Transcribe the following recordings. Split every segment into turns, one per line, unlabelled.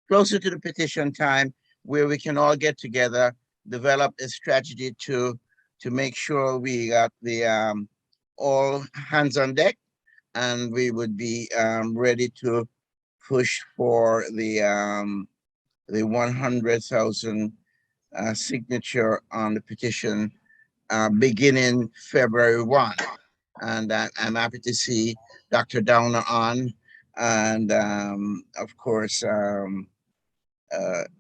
closer to the petition time where we can all get together, develop a strategy to make sure we got the all hands on deck, and we would be ready to push for the 100,000 signature on the petition beginning February 1. And I'm happy to see Dr. Downer on, and of course,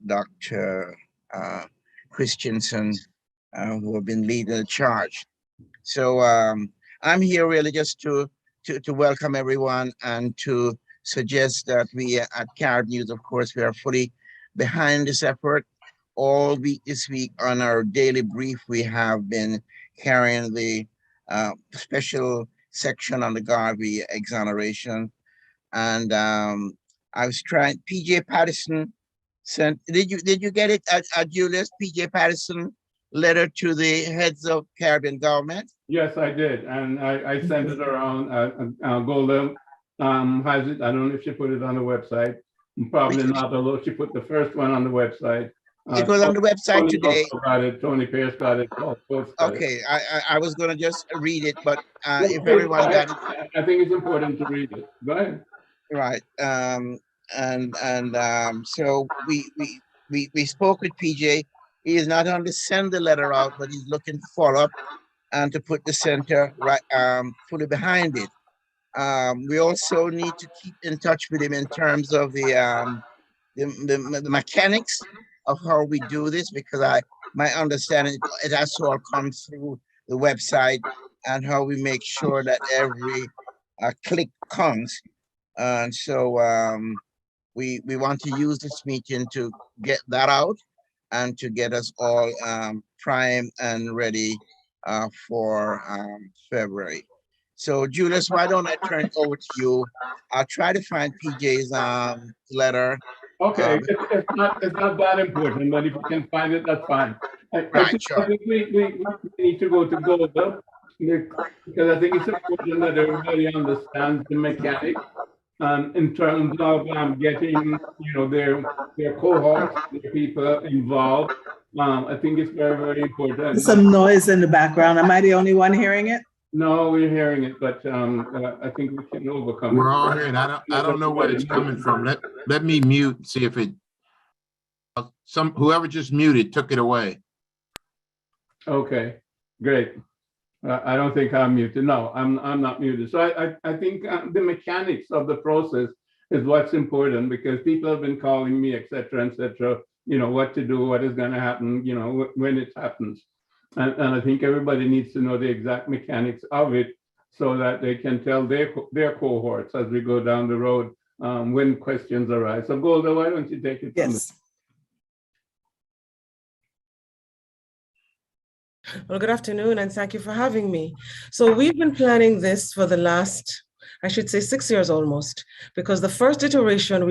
Dr. Christensen, who have been leading the charge. So I'm here really just to welcome everyone and to suggest that we at Carib News, of course, we are fully behind this effort. All week this week on our daily brief, we have been carrying the special section on the Garvey exoneration. And I was trying, PJ Patterson sent, did you get it, Julius? PJ Patterson letter to the heads of Caribbean government?
Yes, I did, and I sent it around. Golda has it. I don't know if she put it on the website. Probably not, although she put the first one on the website.
It was on the website
Tony
today.
Got it. Tony Pierce got it.
Okay, I was going to just read it, but if everyone got it.
I think it's important to read it. Go ahead.
Right. So we spoke with PJ. He is not only send the letter out, but he's looking to follow up and to put the center right fully behind it. We also need to keep in touch with him in terms of the mechanics of how we do this, because my understanding it has to all come through the website, and how we make sure that every click counts. And so we want to use this meeting to get that out and to get us all primed and ready for February. So Julius, why don't I turn it over to you? I'll try to find PJ's letter.
Okay, it's not that important, but if you can find it, that's fine. I think we need to go to Golda, because I think it's important that everybody understands the mechanics in terms of getting their cohorts, their people involved. I think it's very, very important.
Some noise in the background. Am I the only one hearing it?
No, we're hearing it, but I think we can overcome it.
We're all hearing. I don't know where it's coming from. Let me mute. See if it. Whoever just muted took it away.
Okay, great. I don't think I'm muted. No, I'm not muted. So I think the mechanics of the process is what's important, because people have been calling me, et cetera, what to do, what is going to happen, when it happens. And I think everybody needs to know the exact mechanics of it, so that they can tell their cohorts as we go down the road when questions arise. So Golda, why don't you take it from
Yes.
Well, good afternoon, and thank you for having me. So we've been planning this for the last, I should say 6 years almost, because the first iteration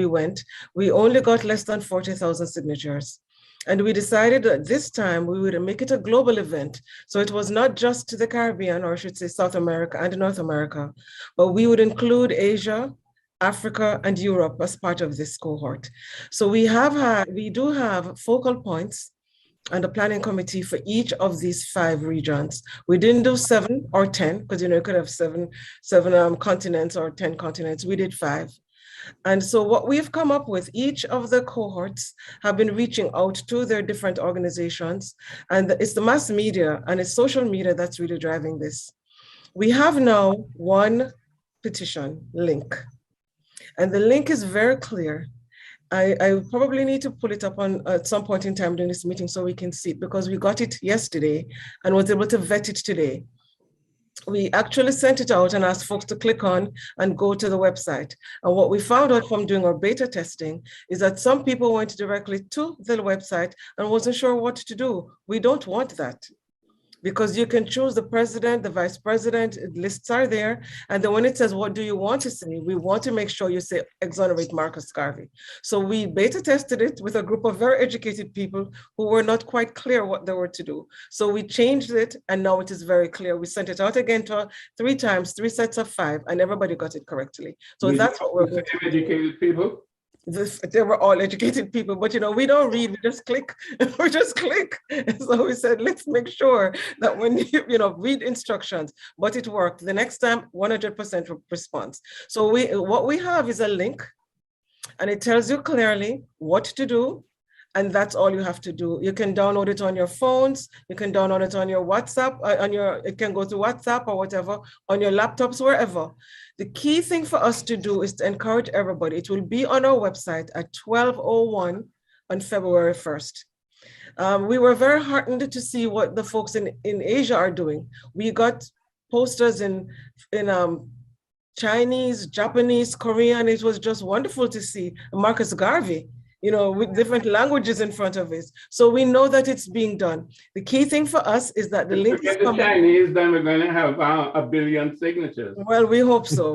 we only got less than 40,000 signatures. And we decided that this time we would make it a global event. So it was not just to the Caribbean, or I should say South America and North America, but we would include Asia, Africa, and Europe as part of this cohort. So we do have focal points and a planning committee for each of these 5 regions. We didn't do 7 or 10, because you could have seven continents or 10 continents. We did 5. And so what we've come up with, each of the cohorts have been reaching out to their different organizations, and it's the mass media and it's social media that's really driving this. We have now one petition link, and the link is very clear. I probably need to pull it up at some point in time during this meeting so we can see it, because we got it yesterday and was able to vet it today. We actually sent it out and asked folks to click on and go to the website. And what we found out from doing our beta testing is that some people went directly to the website and wasn't sure what to do. We don't want that, because you can choose the president, the vice president, lists are there. And then when it says, what do you want to say? We want to make sure you say exonerate Marcus Garvey. So we beta tested it with a group of very educated people who were not quite clear what they were to do. So we changed it, and now it is very clear. We sent it out again to 3 times, 3 sets of 5, and everybody got it correctly. So that's what we're going to do.
Educated people?
they were all educated people, but we don't read, we just click, we just click. And so we said, let's make sure that when you read instructions, but it worked. The next time, 100% response. So what we have is a link, and it tells you clearly what to do. And that's all you have to do. You can download it on your phones. You can download it on your WhatsApp, it can go to WhatsApp or whatever, on your laptops, wherever. The key thing for us to do is to encourage everybody. It will be on our website at 12:01 on February 1st. We were very heartened to see what the folks in Asia are doing. We got posters in Chinese, Japanese, Korean. It was just wonderful to see Marcus Garvey, with different languages in front of us. So we know that it's being done. The key thing for us is that the link is coming.
Chinese, then we're going to have 1 billion signatures.
Well, we hope so.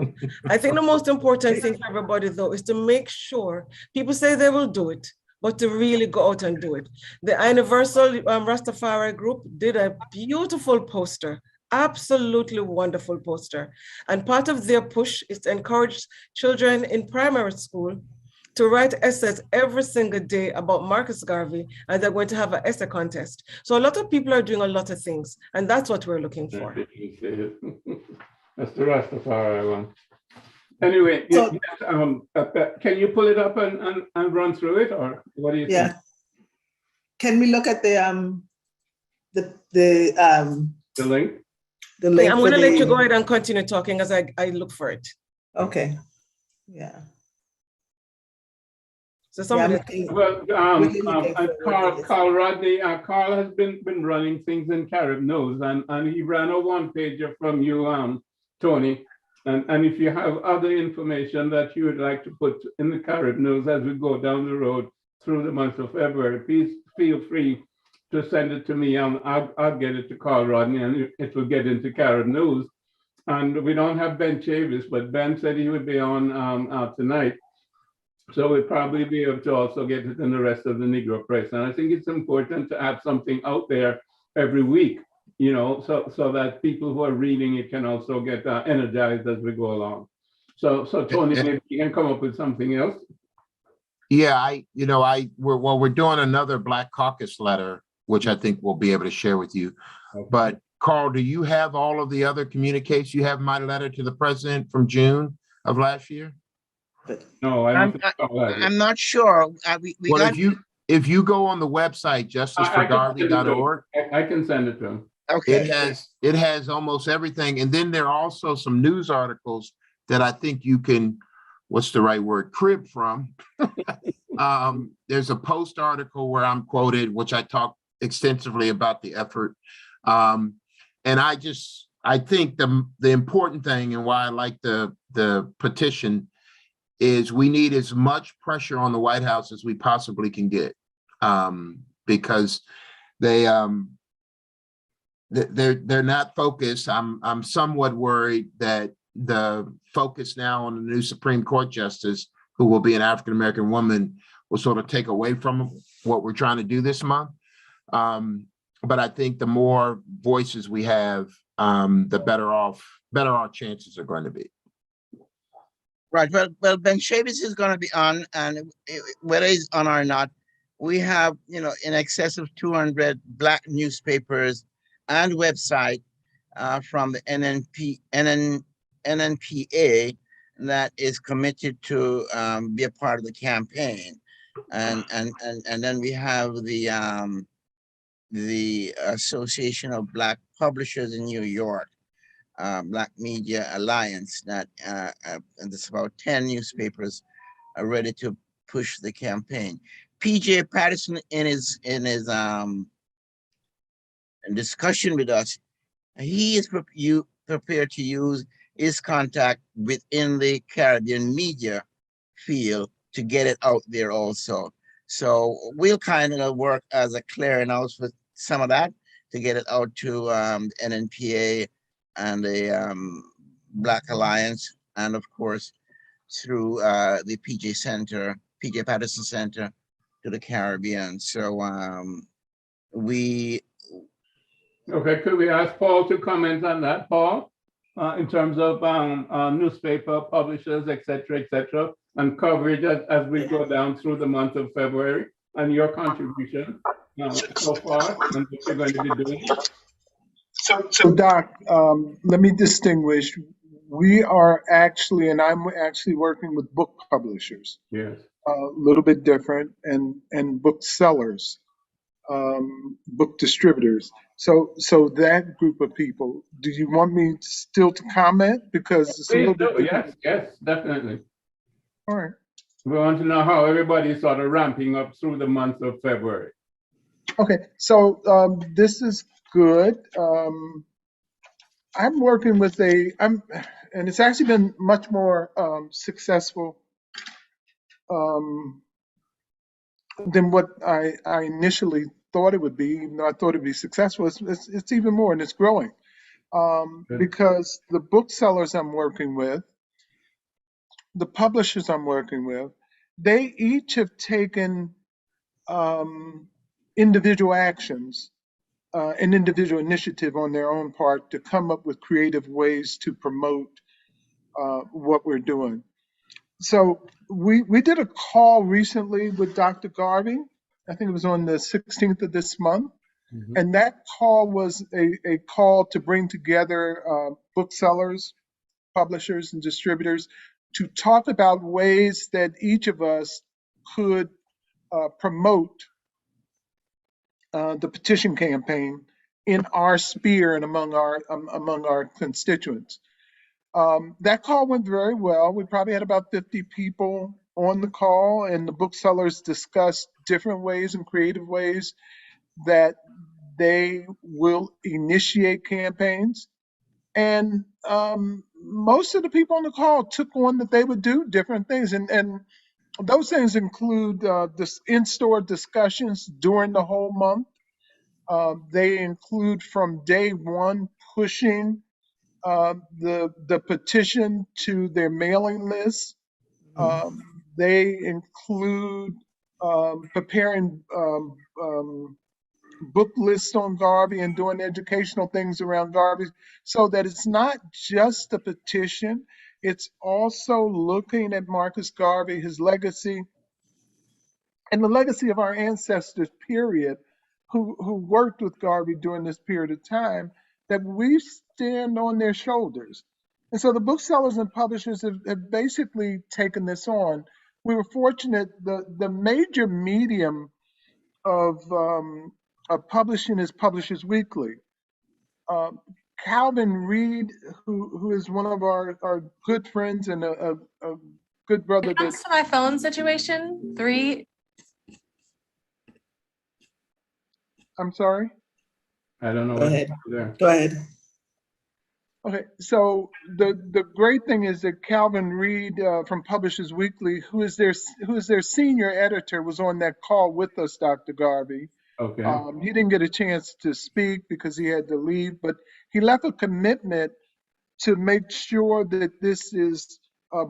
I think the most important thing for everybody, though, is to make sure people say they will do it, but to really go out and do it. The Universal Rastafari group did a beautiful poster, absolutely wonderful poster. And part of their push is to encourage children in primary school to write essays every single day about Marcus Garvey, and they're going to have an essay contest. So a lot of people are doing a lot of things, and that's what we're looking for.
That's the Rastafari one. Anyway,
So-
can you pull it up and run through it, or what do you think?
Yeah. Can we look at the
link?
the link?
I'm
for
going to let
the-
you go ahead and continue talking as I look for it.
Okay. Yeah.
So
Yeah,
somebody,
I'm looking-
Well,
Really looking forward to this.
Carl Rodney, Carl has been running things in Carib News, and he ran a one-pager from you, Tony. And if you have other information that you would like to put in the Carib News as we go down the road through the month of February, please feel free to send it to me, and I'll get it to Carl Rodney, and it will get into Carib News. And we don't have Ben Chavis, but Ben said he would be on tonight. So we'll probably be able to also get it in the rest of the Negro press. And I think it's important to have something out there every week, so that people who are reading it can also get energized as we go along. So Tony, maybe you can come up with something else.
Yeah, we're doing another Black Caucus letter, which I think we'll be able to share with you.
Okay.
But Carl, do you have all of the other communiques? You have my letter to the president from June of last year?
No, I don't think so.
I'm not sure. We
Well,
got,
if you go on the website, justiceforgarvey.org,
I can send it to him.
okay.
it has almost everything. And then there are also some news articles that I think you can, what's the right word, crib from. There's a Post article where I'm quoted, which I talk extensively about the effort. And I think the important thing, and why I like the petition, is we need as much pressure on the White House as we possibly can get, because they're not focused. I'm somewhat worried that the focus now on the new Supreme Court justice, who will be an African-American woman, will sort of take away from what we're trying to do this month. But I think the more voices we have, the better our chances are going to be.
Right. Well, Ben Chavis is going to be on, and whether he's on or not, we have, in excess of 200 Black newspapers and website from the NNPA that is committed to be a part of the campaign, and then we have the Association of Black Publishers in New York. Black Media Alliance, that and there's about 10 newspapers are ready to push the campaign. PJ Patterson in his discussion with us, he is prepared to use his contact within the Caribbean media field to get it out there also. So we'll kind of work as a clearinghouse for some of that to get it out to NNPA and the Black Alliance, and of course through the PJ Patterson Center to the Caribbean. So
Okay, could we ask Paul to comment on that, Paul, in terms of newspaper publishers, et cetera, and coverage as we go down through the month of February, and your contribution so far and what you're going to be doing?
So Doc, let me distinguish. We are actually, and I'm actually working with book publishers,
Yes.
a little bit different, and booksellers, book distributors. So that group of people, do you want me still to comment? Because it's a little
Please
bit
do.
different.
Yes, yes, definitely.
All right.
We want to know how everybody's sort of ramping up through the month of February.
Okay, so this is good. I'm working with and it's actually been much more successful um, than what I initially thought it would be. Even though I thought it'd be successful, it's even more, and it's growing
Good.
because the booksellers I'm working with, the publishers I'm working with, they each have taken individual actions, an individual initiative on their own part to come up with creative ways to promote what we're doing. So we did a call recently with Dr. Garvey. I think it was on the 16th of this month.
Mhm.
And that call was a call to bring together booksellers, publishers, and distributors to talk about ways that each of us could promote the petition campaign in our sphere and among our constituents. That call went very well. We probably had about 50 people on the call, and the booksellers discussed different ways and creative ways that they will initiate campaigns. And most of the people on the call took on that they would do different things. And those things include this in-store discussions during the whole month. They include from day one pushing the petition to their mailing list. They include preparing book lists on Garvey and doing educational things around Garvey so that it's not just a petition, it's also looking at Marcus Garvey, his legacy, and the legacy of our ancestors, period, who worked with Garvey during this period of time, that we stand on their shoulders. And so the booksellers and publishers have basically taken this on. We were fortunate, the major medium of publishing is Publishers Weekly. Calvin Reed, who is one of our good friends and a good brother that
Thanks to my phone situation.
I'm sorry.
I don't know
Go
what
ahead.
there.
Go ahead.
Okay, so the great thing is that Calvin Reed from Publishers Weekly, who is their senior editor, was on that call with us, Dr. Garvey.
Okay.
He didn't get a chance to speak because he had to leave, but he left a commitment to make sure that this is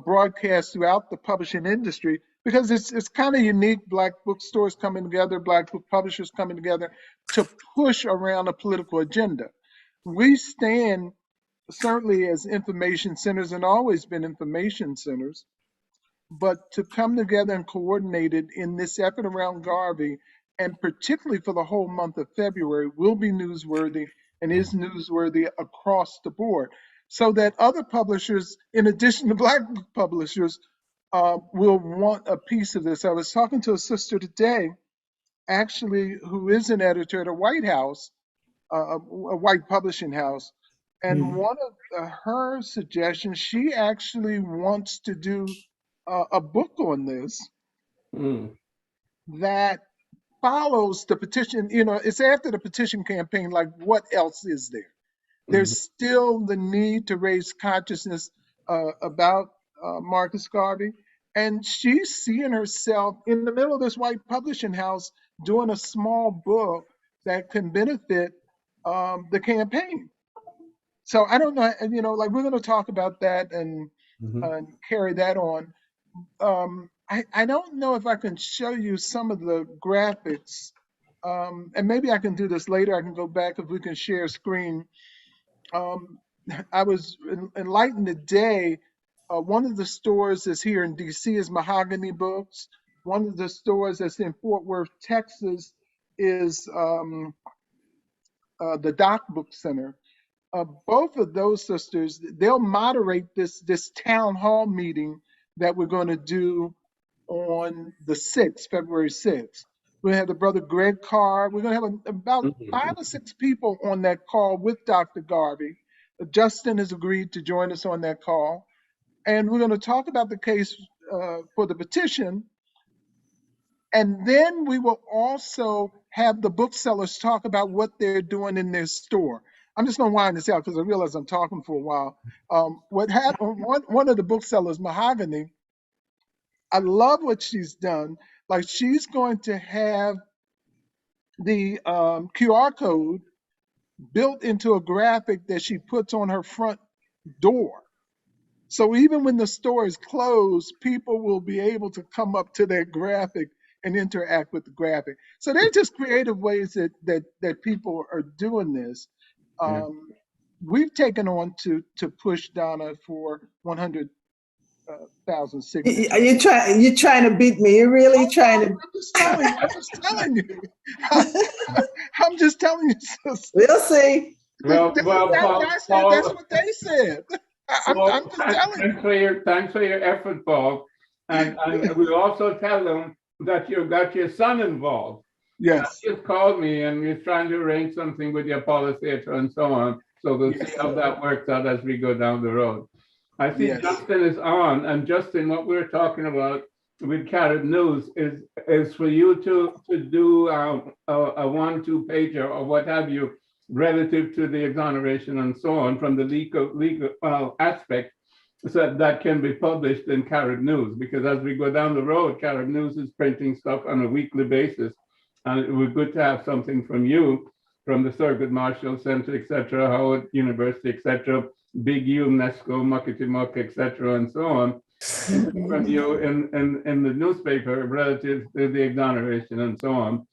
broadcast throughout the publishing industry, because it's kind of unique. Black bookstores coming together, Black book publishers coming together to push around a political agenda. We stand certainly as information centers and always been information centers, but to come together and coordinate it in this effort around Garvey, and particularly for the whole month of February, will be newsworthy and is newsworthy across the board, so that other publishers, in addition to Black book publishers, will want a piece of this. I was talking to a sister today, actually, who is an editor at a White House, a white publishing house, and one of her suggestions, she actually wants to do a book on this
Mm.
that follows the petition. You know, it's after the petition campaign, like what else is there? There's still the need to raise consciousness about Marcus Garvey. And she's seeing herself in the middle of this white publishing house doing a small book that can benefit the campaign. So I don't know, you know, like we're going to talk about that and carry that on. I don't know if I can show you some of the graphics, and maybe I can do this later. I can go back if we can share screen. I was enlightened today One of the stores that's here in DC is Mahogany Books. One of the stores that's in Fort Worth, Texas is the Doc Book Center. Both of those sisters, they'll moderate this town hall meeting that we're going to do on the 6th, February 6th. We have the brother Greg Carr. We're going to have about 5 or 6 people on that call with Dr. Garvey. Justin has agreed to join us on that call. And we're going to talk about the case for the petition. And then we will also have the booksellers talk about what they're doing in their store. I'm just going to wind this out because I realize I'm talking for a while. What happened? One of the booksellers, Mahogany, I love what she's done. Like, she's going to have the QR code built into a graphic that she puts on her front door. So even when the store is closed, people will be able to come up to that graphic and interact with the graphic. So they're just creative ways that people are doing this. We've taken on to push Donna for 100,000 signatures.
You're trying to beat me. You're really trying to.
I'm just telling you. I'm just telling you.
We'll see.
Well,
That's
Paul,
what they said. I'm just telling you.
Thanks for your effort, Paul. And we'll also tell them that you've got your son involved.
Yes.
He just called me and he's trying to arrange something with your policy and so on. So we'll see how that works out as we go down the road. I see Justin is on, and Justin, what we're talking about with Carib News is for you to do a 1-2 pager or what have you relative to the exoneration and so on from the legal aspect, so that can be published in Carib News, because as we go down the road, Carib News is printing stuff on a weekly basis, and it would be good to have something from you, from the Thurgood Marshall Center, etc., Howard University, etc., Big U, UNESCO, Muckety-Muck, etc., and so on, from you in the newspaper relative to the exoneration and so on.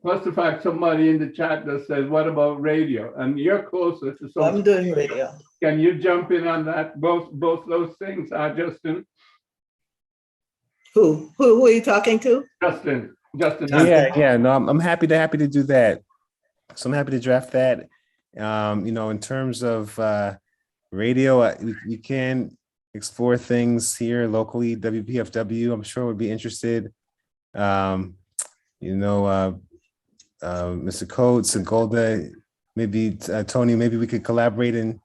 Plus the fact somebody in the chat that says, what about radio? And you're closer to some.
I'm doing radio.
Can you jump in on that? Both those things, Justin?
Who are you talking to?
Justin.
Yeah. No, I'm happy to do that. So I'm happy to draft that. In terms of radio, we can explore things here locally. WPFW, I'm sure would be interested. Mr. Coates and Golda, maybe Tony, maybe we could collaborate and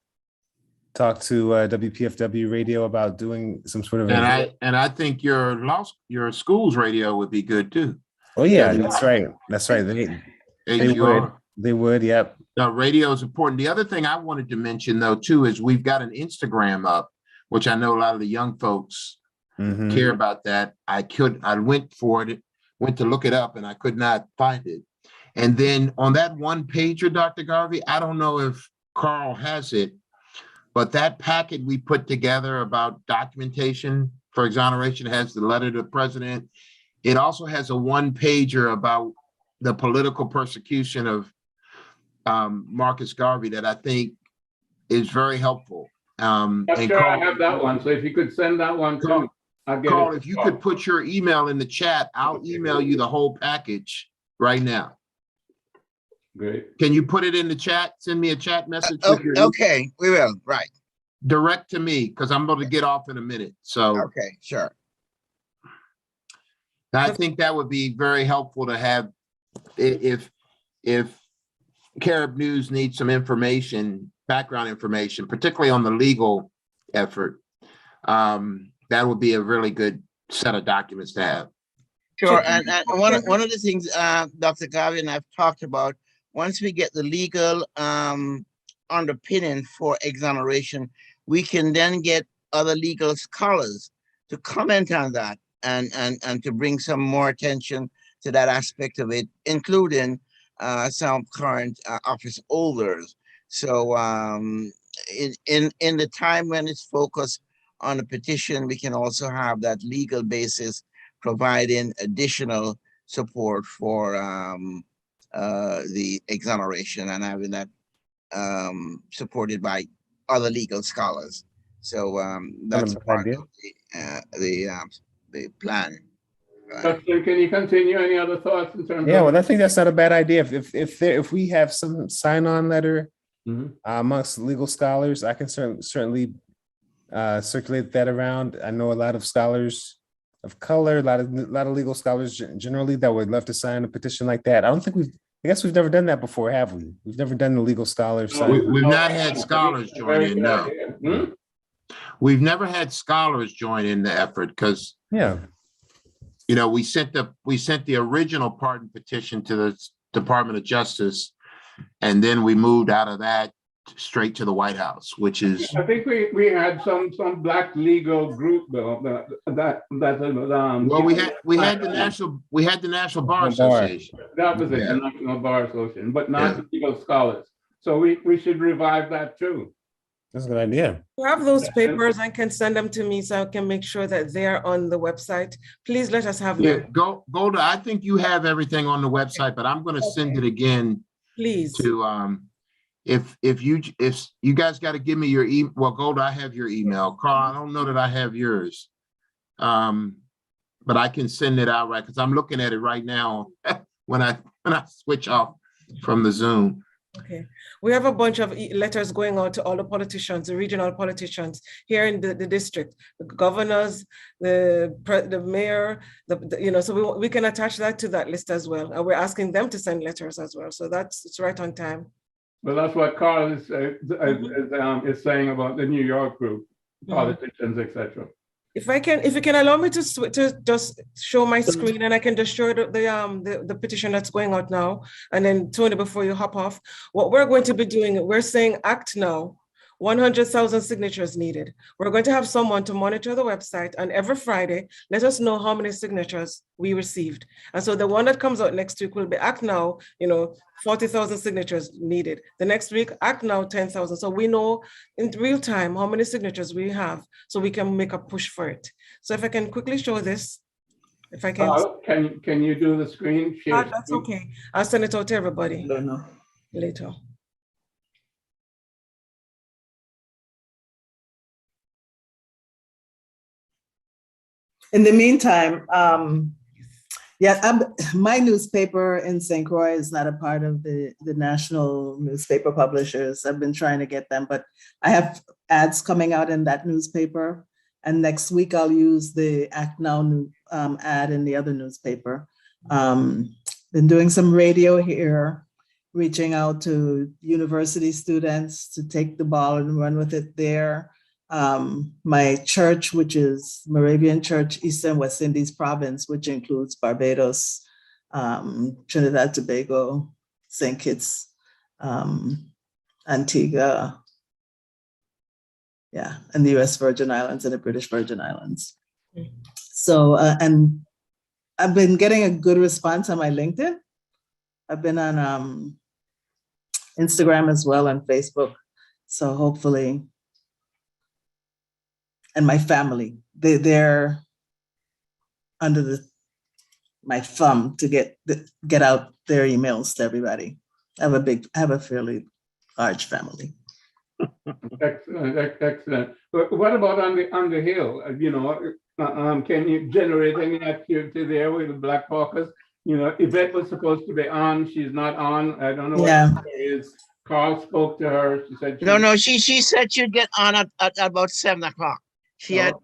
talk to WPFW radio about doing some sort of.
And I think your school's radio would be good too.
Oh yeah, that's right. That's right. They would. Yep.
Radio is important. The other thing I wanted to mention though too is we've got an Instagram up, which I know a lot of the young folks care about that. I went to look it up and I could not find it. And then on that one pager, Dr. Garvey, I don't know if Carl has it, but that packet we put together about documentation for exoneration has the letter to the president. It also has a one pager about the political persecution of Marcus Garvey that I think is very helpful.
I'm sure I have that one. So if you could send that one too, I'll get
Carl,
it.
if you could put your email in the chat, I'll email you the whole package right now.
Great.
Can you put it in the chat? Send me a chat message.
Okay, we will. Right.
Direct to me, because I'm going to get off in a minute. So
Okay, sure.
I think that would be very helpful to have if Carib News needs some information, background information, particularly on the legal effort. That would be a really good set of documents to have.
Sure, and one of the things Dr. Garvey and I've talked about, once we get the legal underpinning for exoneration, we can then get other legal scholars to comment on that and to bring some more attention to that aspect of it, including some current office holders. So in the time when it's focused on the petition, we can also have that legal basis providing additional support for the exoneration and having that supported by other legal scholars. So
Not a
that's
bad
part
idea.
of the plan. Right.
Justin, can you continue? Any other thoughts in terms
Yeah,
of?
well, I think that's not a bad idea. If we have some sign-on letter
Mhm.
amongst legal scholars, I can certainly circulate that around. I know a lot of scholars of color, a lot of legal scholars generally that would love to sign a petition like that. I guess we've never done that before, have we? We've never done the legal scholars
No,
sign.
We've
no,
not had scholars join
very
in,
good
no.
idea. Hmm?
We've never had scholars join in the effort because,
Yeah,
you know, we sent the original pardon petition to the Department of Justice, and then we moved out of that straight to the White House, which is,
I think we had some black legal group though that
well, we had the National Bar
National Bar.
Association.
that was it,
Yeah.
the National Bar Association, but not
Yeah.
the legal scholars. So we should revive that too.
that's a good idea.
You have those papers and can send them to me so I can make sure that they're on the website. Please let us have
Yeah,
them,
go to, I think you have everything on the website, but I'm gonna send it again
please.
to, if you guys got to give me your well, Golda, I have your email. Carl, I don't know that I have yours. But I can send it out, right? Because I'm looking at it right now when I switch off from the Zoom.
Okay, we have a bunch of letters going out to all the politicians, the regional politicians here in the district, the governors, the mayor, so we can attach that to that list as well. And we're asking them to send letters as well. So it's right on time.
But that's what Carl is saying about the New York group, politicians, etc.
If you can allow me to just show my screen and I can just show the petition that's going out now, and then Tony, before you hop off, what we're going to be doing, we're saying act now. 100,000 signatures needed. We're going to have someone to monitor the website, and every Friday, let us know how many signatures we received. And so the one that comes out next week will be act now, 40,000 signatures needed. The next week, act now, 10,000. So we know in real time how many signatures we have, so we can make a push for it. So if I can quickly show this, if I can.
Can you do the screen share?
That's
screen?
okay. I'll send it out to everybody
I don't know.
later.
In the meantime, my newspaper in St. Croix is not a part of the national newspaper publishers. I've been trying to get them, but I have ads coming out in that newspaper. And next week I'll use the Act Now ad in the other newspaper. Been doing some radio here, reaching out to university students to take the ball and run with it there. My church, which is Moravian Church, Eastern West Indies Province, which includes Barbados, Trinidad, Tobago, St. Kitts, Antigua, and the US Virgin Islands and the British Virgin Islands. So, and I've been getting a good response on my LinkedIn. I've been on Instagram as well and Facebook. So hopefully, and my family, they're under my thumb to get out their emails to everybody. I have a fairly large family.
Excellent. But what about on the Hill? Can you generate any activity there with the Black Caucus? Yvette was supposed to be on. She's not on. I don't know what it is. Carl spoke to her. She said
No. She said she'd get on at about 7:00. She had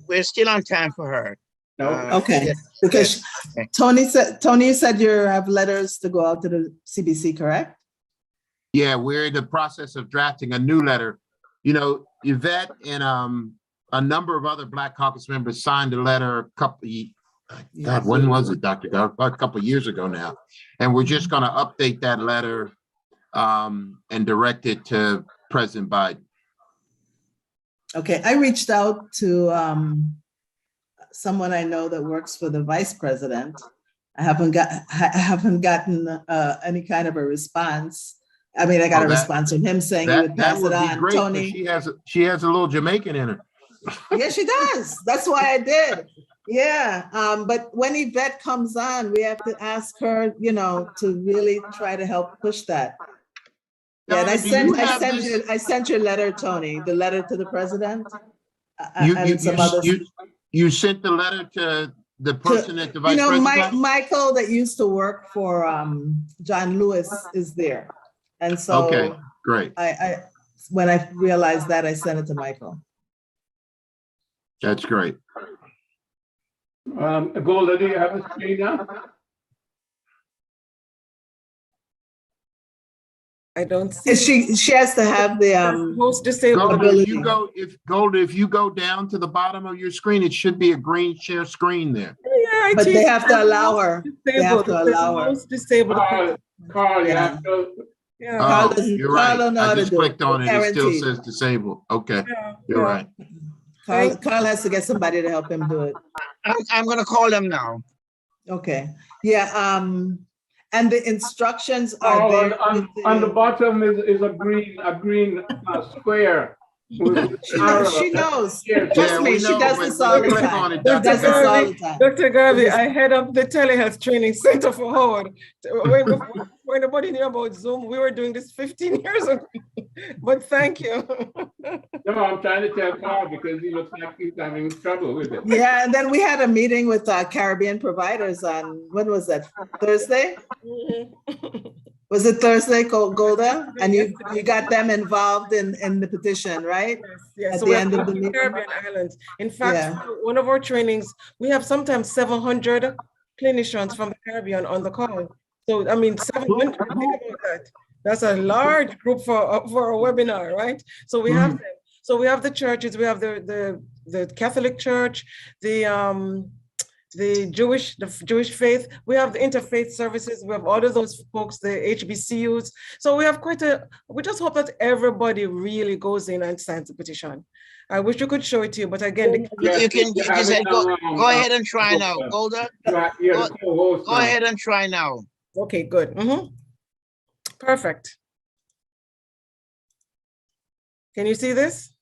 we're still on time for her.
Okay, because Tony said you have letters to go out to the CBC, correct?
Yeah, we're in the process of drafting a new letter. Yvette and a number of other Black Caucus members signed a letter when was it, Dr. Garvey? A couple of years ago now. And we're just going to update that letter and direct it to President Biden.
Okay, I reached out to someone I know that works for the vice president. I haven't gotten any kind of a response. I mean, I got a response from him saying he would pass it on.
Great,
Tony,
she has a little Jamaican in her.
Yeah, she does. That's why I did. Yeah, but when Yvette comes on, we have to ask her, to really try to help push that. Yeah, and
Donna, do you have
I sent your letter, Tony, the letter to the president.
You,
And some others.
you sent the letter to the person at the vice president?
Michael that used to work for John Lewis is there. And so
Okay, great.
I when I realized that, I sent it to Michael.
That's great.
Golda, do you have a screen now?
I don't see.
She has to have the
Most disabled.
Golda, if you go down to the bottom of your screen, it should be a green share screen there.
Yeah,
but they have to allow her. They have to allow her.
Most disabled.
Carl,
Yeah.
Yeah.
Oh,
Carl
you're right.
don't know how
I
to
just
do it.
clicked on it. It still
Guaranteed.
says disabled. Okay,
Yeah,
you're
yeah.
right.
Carl has to get somebody to help him do it.
I'm gonna call them now.
Okay. Yeah. And the instructions are
Oh,
there.
on the bottom is a green square.
She knows.
Yeah,
Trust me,
we
she
know,
does
but
this all the
click
time.
on it,
She
Dr.
does this all the time.
Dr. Garvey, I head up the telehealth training center for Howard. When nobody knew about Zoom, we were doing this 15 years ago. But thank you.
No, I'm trying to tell Carl because he looks like he's having trouble with it.
Yeah, and then we had a meeting with Caribbean providers on, when was that? Thursday? Was it Thursday, Golda? And you got them involved in the petition, right?
Yes,
At
so
the
we
end
have
of the meeting?
Caribbean islands. In fact,
Yeah.
one of our trainings, we have sometimes 700 clinicians from the Caribbean on the call. So, I mean, 700, think about that. That's a large group for a webinar, right? So we have them. So we have the churches, we have the Catholic Church, the Jewish faith, we have the interfaith services, we have all of those folks, the HBCUs. So we have we just hope that everybody really goes in and signs the petition. I wish you could show it to you, but again,
You just said go ahead and try now. Golda, go ahead and try now.
okay, good. Perfect. Can you see this?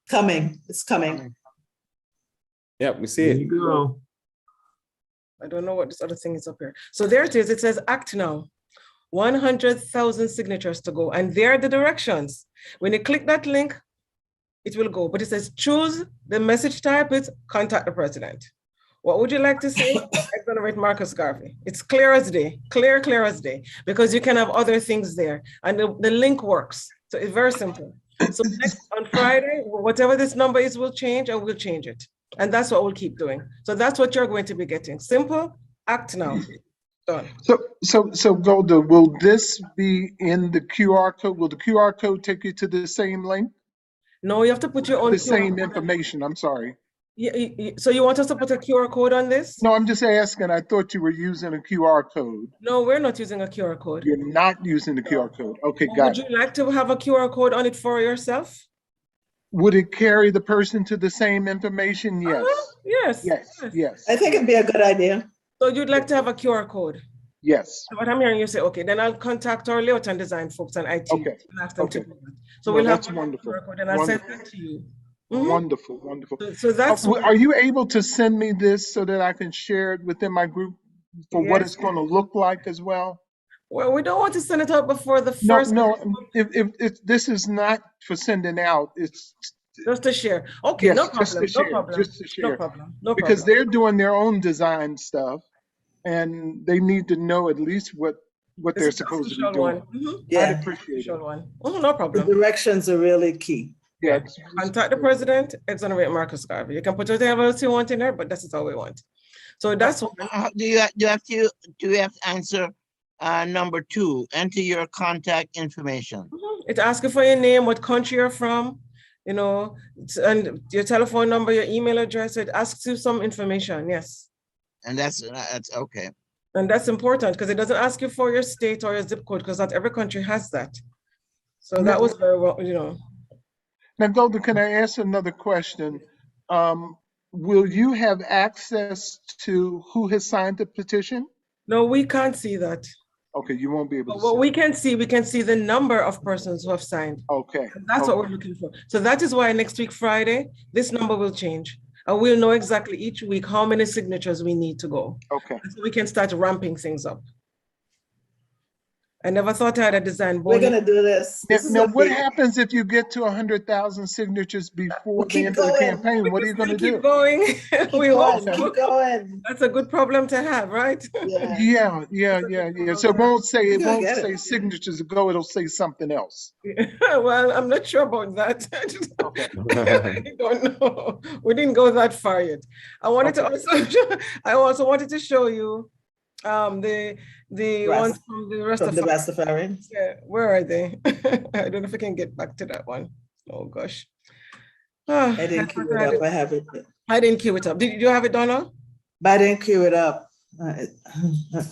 Coming, it's coming.
Yep, we see
There
it.
you go.
I don't know what this other thing is up here. So there it is. It says act now. 100,000 signatures to go. And there are the directions. When you click that link, it will go. But it says choose the message type. It's contact the president. What would you like to say? Exonerate Marcus Garvey. It's clear as day, clear as day, because you can have other things there. And the link works. So it's very simple. So next on Friday, whatever this number is, will change and we'll change it. And that's what we'll keep doing. So that's what you're going to be getting. Simple, act now. Done.
So Golda, will this be in the QR code? Will the QR code take you to the same link?
No, you have to put your own
The same information, I'm sorry.
So you want us to put a QR code on this?
No, I'm just asking. I thought you were using a QR code.
No, we're not using a QR code.
You're not using the QR code. Okay, got
Would
it.
you like to have a QR code on it for yourself?
Would it carry the person to the same information? Yes.
Yes.
Yes.
I think it'd be a good idea.
So you'd like to have a QR code?
Yes.
So what I'm hearing you say, okay, then I'll contact our layout and design folks and IT.
Okay.
And ask them to
Okay.
do that. So
No,
we'll have
that's
a
wonderful.
QR code and I'll send that to you.
Wonderful.
So that's
Are you able to send me this so that I can share it within my group for what
Yes.
it's going to look like as well?
well, we don't want to send it out before the
No,
first.
if this is not for sending out, it's
Just to share. Okay,
Yes,
no
just to
problem.
share,
No problem.
just to
No
share.
problem. No
because
problem.
they're doing their own design stuff and they need to know at least what they're
This is
supposed to be
official
doing.
one.
I'd
Yeah,
appreciate it.
Official one. No
the
problem.
directions are really key.
Yeah.
Contact the president, exonerate Marcus Garvey. You can put whatever else you want in there, but this is all we want. So that's what.
Do you have to answer number 2? Enter your contact information.
It asks you for your name, what country you're from, and your telephone number, your email address. It asks you some information, yes.
And that's okay.
And that's important because it doesn't ask you for your state or your zip code because not every country has that. So that was very well,
Now, Golda, can I ask another question? Will you have access to who has signed the petition?
No, we can't see that.
Okay, you won't be able
But
to.
what we can see the number of persons who have signed.
Okay.
And that's what we're looking for. So that is why next week, Friday, this number will change. And we'll know exactly each week how many signatures we need to go.
Okay.
So we can start ramping things up. I never thought I had a design
We're
bonus.
gonna do this.
Now,
This is
now
gonna
what
be-
happens if you get to 100,000 signatures before
We'll
the
keep
end of the
going.
campaign? What are you
Still
going to
keep
do?
going.
Keep
We hope
going,
so.
keep going.
That's a good problem to have, right?
Yeah.
So it won't say
We're gonna get it.
signatures ago. It'll say something else.
Well, I'm not sure about that.
Okay.
I don't know. We didn't go that far yet. I wanted to also, I also wanted to show you the ones from the rest
From
of
the Rastafarians.
Yeah, where are they? I don't know if I can get back to that one. Oh gosh. Ah,
I didn't queue it up. I have it,
I didn't queue it up. Did you have it, Donna?
but I didn't queue it up. I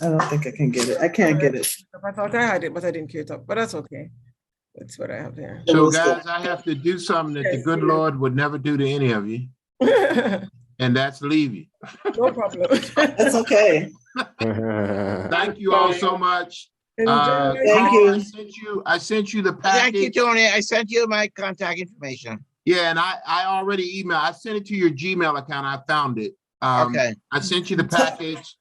don't think I can get it. I can't get it.
I thought I had it, but I didn't queue it up. But that's okay. That's what I have here.
So guys, I have to do something that the good Lord would never do to any of you, and that's leave you.
No problem.
That's okay.
Thank you all so much.
Enjoy.
Thank
Carl,
you.
I sent you the
Thank you,
package.
Tony. I sent you my contact information.
Yeah, and I already emailed. I sent it to your Gmail account. I found it.
Okay.
I sent you the package.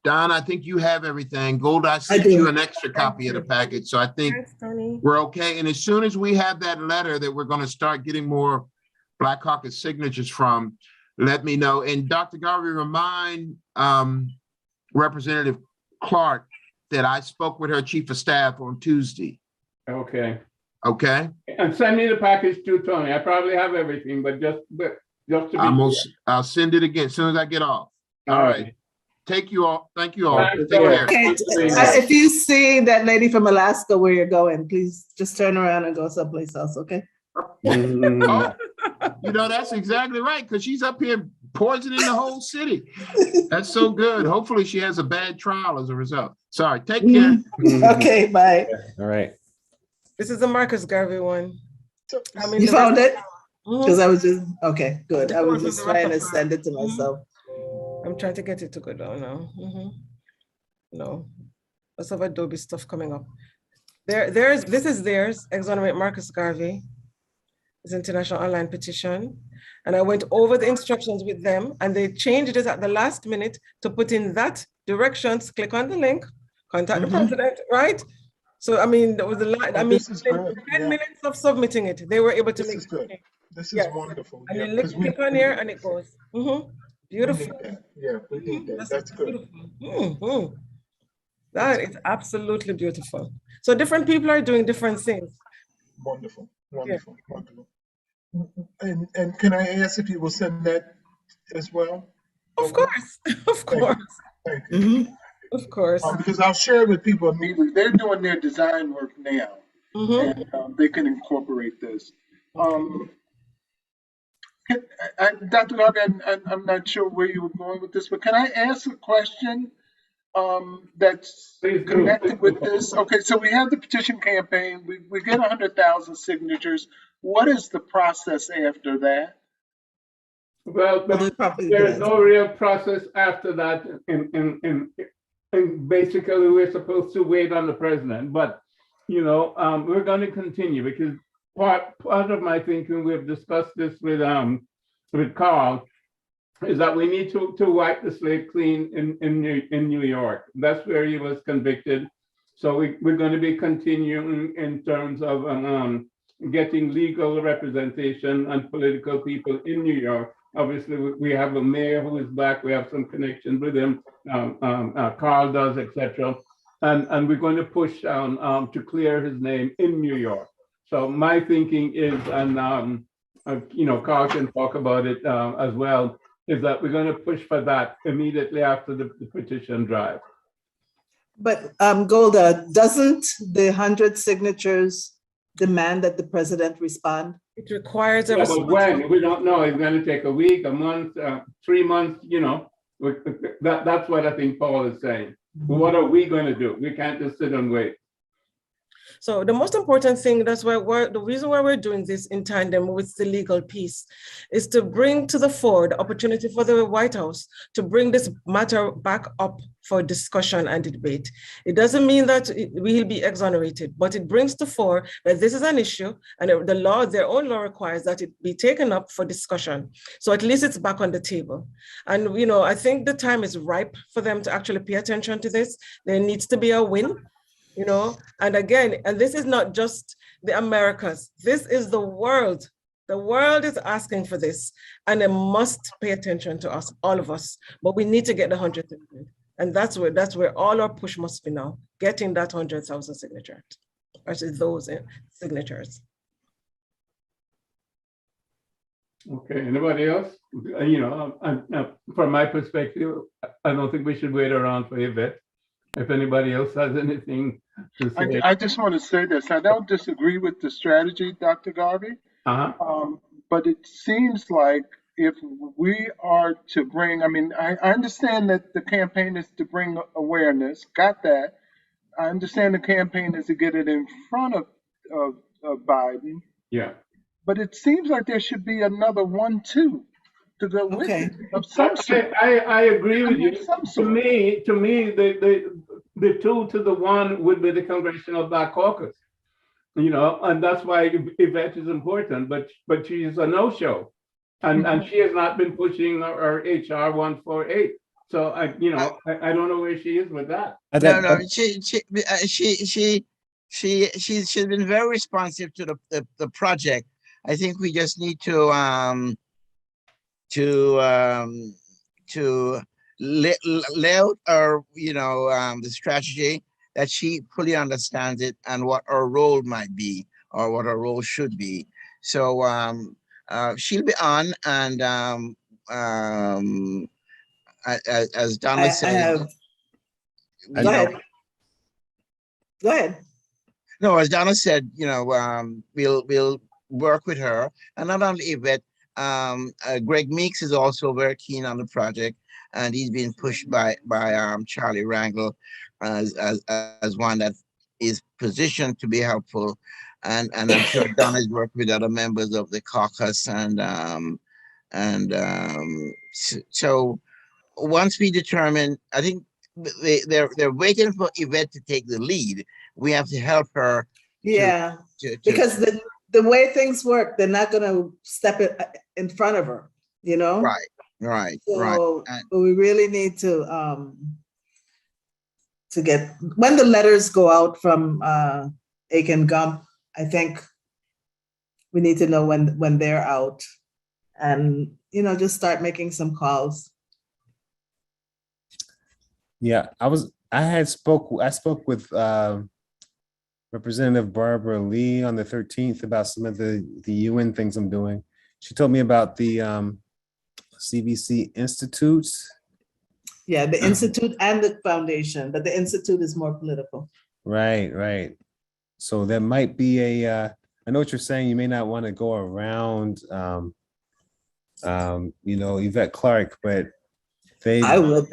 Don, I think you have everything. Gold, I sent
do.
you an extra copy of the package. So I think
Thanks, Tony.
we're okay. And as soon as we have that letter that we're going to start getting more Black Caucus signatures from, let me know. And Dr. Garvey, remind Representative Clark that I spoke with her chief of staff on Tuesday.
Okay.
Okay?
And send me the package too, Tony. I probably have everything, but just to be.
I'll send it again as soon as I get off. All right. Take you all. Thank you all.
Thanks,
Take care.
Okay, if you see that lady from Alaska where you're going, please just turn around and go someplace else, okay?
Oh, you know, that's exactly right, because she's up here poisoning the whole city. That's so good. Hopefully she has a bad trial as a result. Sorry, take care.
Okay, bye.
All right.
This is the Marcus Garvey one.
You found it?
Mhm.
Because I was just, okay, good. I was
This
just
one from the
trying to
Rastafari.
send it to myself.
I'm trying to get it to go down now. No, lots of Adobe stuff coming up. This is theirs, Exonerate Marcus Garvey. It's international online petition. And I went over the instructions with them and they changed it at the last minute to put in that directions, click on the link, contact the president, right? So, I mean, there was a lot, I mean,
This is good,
10
yeah.
minutes of submitting it, they were able to
This
make
is good.
it.
This is
Yes.
wonderful.
And
Yeah,
you
'cause
click on here and it goes. Beautiful.
Yeah, we need that. That's good.
Beautiful. That is absolutely beautiful. So different people are doing different things.
Wonderful, wonderful, wonderful. And can I ask if you will send that as well?
Of course, of course,
Thank you.
of course.
Because I'll share it with people immediately. They're doing their design work now, and they can incorporate this. Dr. Garvey, I'm not sure where you were going with this, but can I ask a question that's
Please do.
connected with this? Okay, so we have the petition campaign. We get 100,000 signatures. What is the process after that?
Well, there is no real process after that. And basically, we're supposed to wait on the president. But, you know, we're going to continue because part of my thinking, we've discussed this with Carl, is that we need to wipe the slate clean in New York. That's where he was convicted. So we're going to be continuing in terms of getting legal representation and political people in New York. Obviously, we have a mayor who is Black. We have some connections with him. Carl does, etc. And we're going to push to clear his name in New York. So my thinking is, and you know, Carl can talk about it as well, is that we're going to push for that immediately after the petition drive.
But Golda, doesn't the 100 signatures demand that the president respond?
It requires a
Yeah, but
response.
when? We don't know. It's going to take a week, a month, 3 months, you know. That's what I think Paul is saying. What are we going to do? We can't just sit and wait.
So the most important thing, that's why the reason why we're doing this in tandem with the legal piece is to bring to the fore the opportunity for the White House to bring this matter back up for discussion and debate. It doesn't mean that we'll be exonerated, but it brings to fore that this is an issue and the law, their own law requires that it be taken up for discussion. So at least it's back on the table. And, you know, I think the time is ripe for them to actually pay attention to this. There needs to be a win. You know, and again, and this is not just the Americas, this is the world. The world is asking for this, and they must pay attention to us, all of us. But we need to get the 100,000, and that's where all our push must be now, getting that 100,000 signatures, or those signatures.
Okay, anybody else? You know, from my perspective, I don't think we should wait around for Yvette. If anybody else has anything to say.
I just want to say this. I don't disagree with the strategy, Dr. Garvey. But it seems like if we are to bring, I mean, I understand that the campaign is to bring awareness, got that. I understand the campaign is to get it in front of Biden.
Yeah.
But it seems like there should be another 1-2 to go with it of some sort.
I agree with you.
Some
To
sort.
me, the 2 to the 1 would be the Congressional Black Caucus. You know, and that's why Yvette is important, but she is a no-show. And she has not been pushing our HR 148. So I don't know where she is with that.
No, she's been very responsive to the project. I think we just need to lay out our, the strategy that she fully understands it and what our role might be or what our role should be. So she'll be on, and as Donna said,
Go ahead. Go ahead.
No, as Donna said, we'll work with her, and not only Yvette. Greg Meeks is also very keen on the project, and he's being pushed by Charlie Rangel as one that is positioned to be helpful, and I'm sure Donna is working with other members of the caucus, so once we determine, I think they're waiting for Yvette to take the lead. We have to help her.
Yeah, because the way things work, they're not going to step it in front of her, you know?
Right.
So we really need to get, when the letters go out from Aiken Gump, I think we need to know when they're out and, just start making some calls.
Yeah, I spoke with Representative Barbara Lee on the 13th about some of the UN things I'm doing. She told me about the CBC Institutes.
Yeah, the Institute and the foundation, but the Institute is more political.
Right. So there might be I know what you're saying. You may not want to go around, Yvette Clarke, but
I would.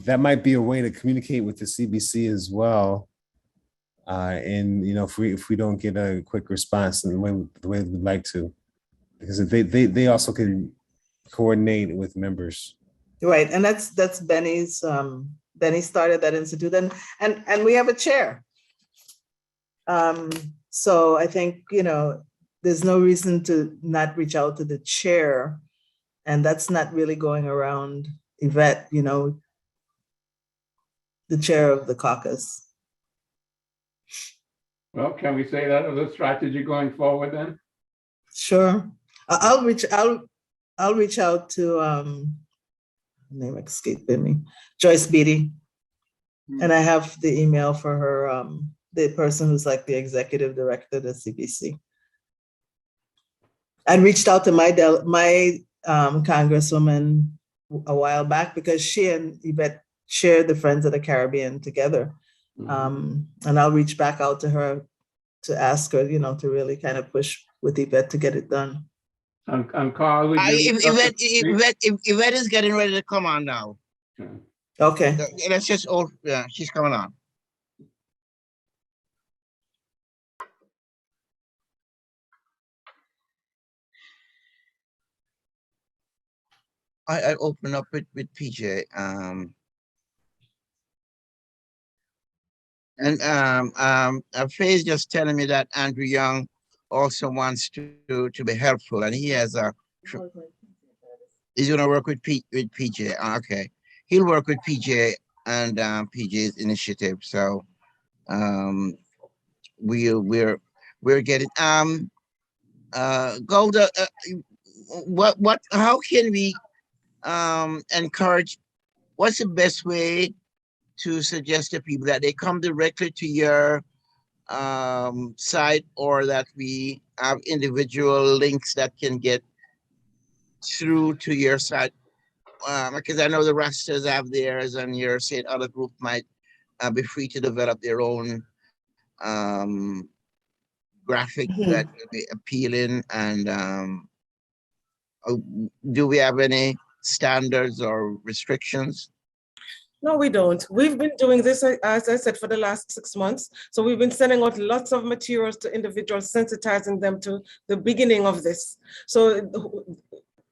That might be a way to communicate with the CBC as well. And if we don't get a quick response in the way we'd like to, because they also can coordinate with members.
Right, and that's Benny's. Benny started that institute, and we have a chair. So I think there's no reason to not reach out to the chair, and that's not really going around Yvette. The chair of the caucus.
Well, can we say that as a strategy going forward then?
Sure. I'll reach out to name escaping me, Joyce Beatty, and I have the email for her, the person who's like the executive director of the CBC. I reached out to my congresswoman a while back because she and Yvette shared the Friends of the Caribbean together. And I'll reach back out to her to ask her, to really kind of push with Yvette to get it done.
And Carl,
Yvette is getting ready to come on now.
Okay.
She's coming on. I open up with PJ. Faye's just telling me that Andrew Young also wants to be helpful, and he has a. He's gonna work with PJ. Okay, he'll work with PJ and PJ's initiative. So we're getting Golda. What? How can we encourage? What's the best way to suggest to people that they come directly to your site, or that we have individual links that can get through to your site? Because I know the Rastas have theirs, and your state other group might be free to develop their own graphic that will be appealing. And do we have any standards or restrictions?
No, we don't. We've been doing this, as I said, for the last 6 months. So we've been sending out lots of materials to individuals, sensitizing them to the beginning of this. So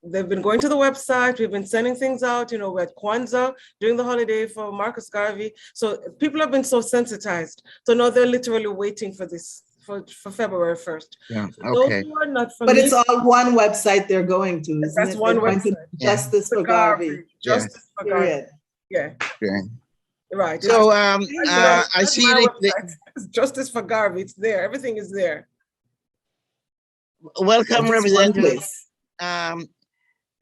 they've been going to the website. We've been sending things out. You know, we're at Kwanzaa during the holiday for Marcus Garvey. So people have been so sensitized. So now they're literally waiting for this for February 1st.
Yeah,
So those
okay.
who are not
But
familiar,
it's all one website they're going to, isn't
that's
it?
one
They're going to
website.
Justice for Garvey.
Justice for Garvey.
Period.
Yeah,
Okay.
right.
So
I
I see
It's Justice for Garvey. It's there. Everything is there.
welcome,
Just one
Representative
place.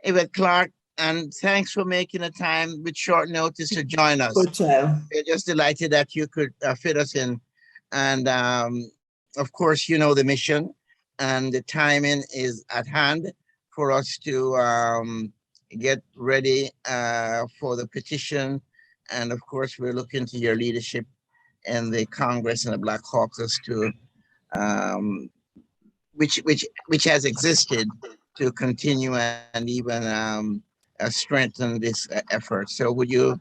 Yvette Clark, and thanks for making the time with short notice to join us.
Good child.
We're just delighted that you could fit us in. And of course, you know the mission, and the timing is at hand for us to get ready for the petition. And of course, we're looking to your leadership in the Congress and the Black Caucus to which has existed, to continue and even strengthen this effort. So would you,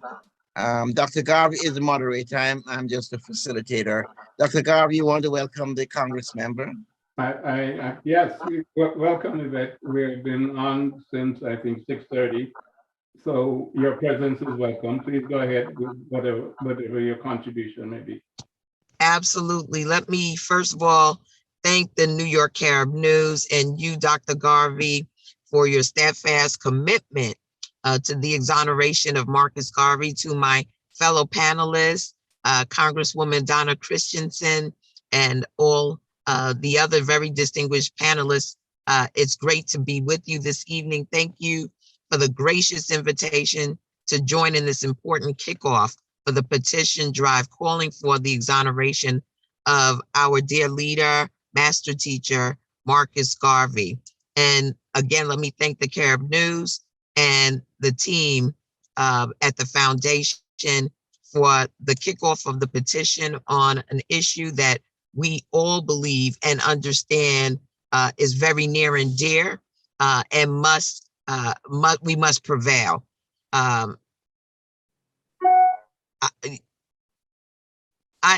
Dr. Garvey is the moderator. I'm just a facilitator. Dr. Garvey, you want to welcome the Congress member?
Yes, welcome, Yvette. We've been on since, I think, 6:30. So your presence is welcome. Please go ahead with whatever your contribution may be.
Absolutely. Let me first of all thank the New York Carib News and you, Dr. Garvey, for your steadfast commitment to the exoneration of Marcus Garvey. To my fellow panelists, Congresswoman Donna Christensen, and all the other very distinguished panelists, it's great to be with you this evening. Thank you for the gracious invitation to join in this important kickoff for the petition drive calling for the exoneration of our dear leader, master teacher, Marcus Garvey. And again, let me thank the Carib News and the team at the foundation for the kickoff of the petition on an issue that we all believe and understand is very near and dear and we must prevail.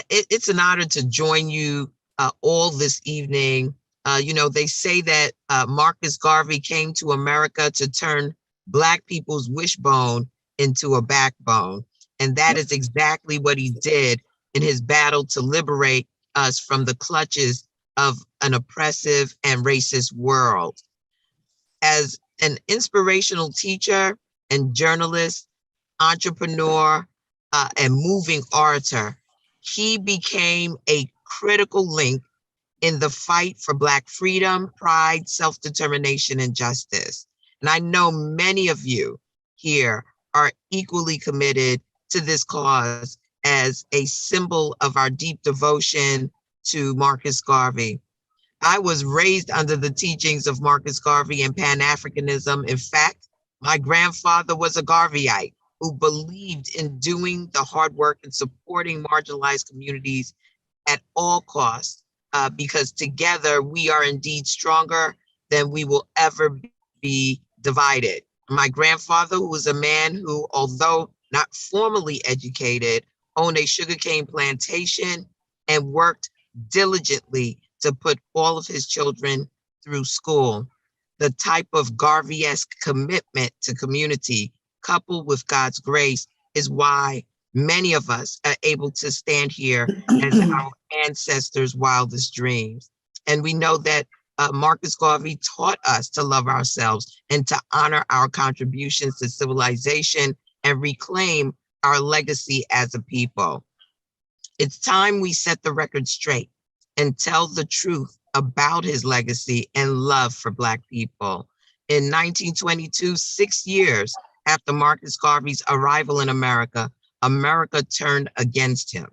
It's an honor to join you all this evening. You know, they say that Marcus Garvey came to America to turn Black people's wishbone into a backbone. And that is exactly what he did in his battle to liberate us from the clutches of an oppressive and racist world. As an inspirational teacher and journalist, entrepreneur, and moving orator, he became a critical link in the fight for Black freedom, pride, self-determination, and justice. And I know many of you here are equally committed to this cause as a symbol of our deep devotion to Marcus Garvey. I was raised under the teachings of Marcus Garvey and Pan-Africanism. In fact, my grandfather was a Garveyite who believed in doing the hard work and supporting marginalized communities at all costs, because together we are indeed stronger than we will ever be divided. My grandfather, who was a man who, although not formally educated, owned a sugarcane plantation and worked diligently to put all of his children through school. The type of Garvey-esque commitment to community coupled with God's grace is why many of us are able to stand here as our ancestors' wildest dreams. And we know that Marcus Garvey taught us to love ourselves and to honor our contributions to civilization and reclaim our legacy as a people. It's time we set the record straight and tell the truth about his legacy and love for Black people. In 1922, 6 years after Marcus Garvey's arrival in America, America turned against him.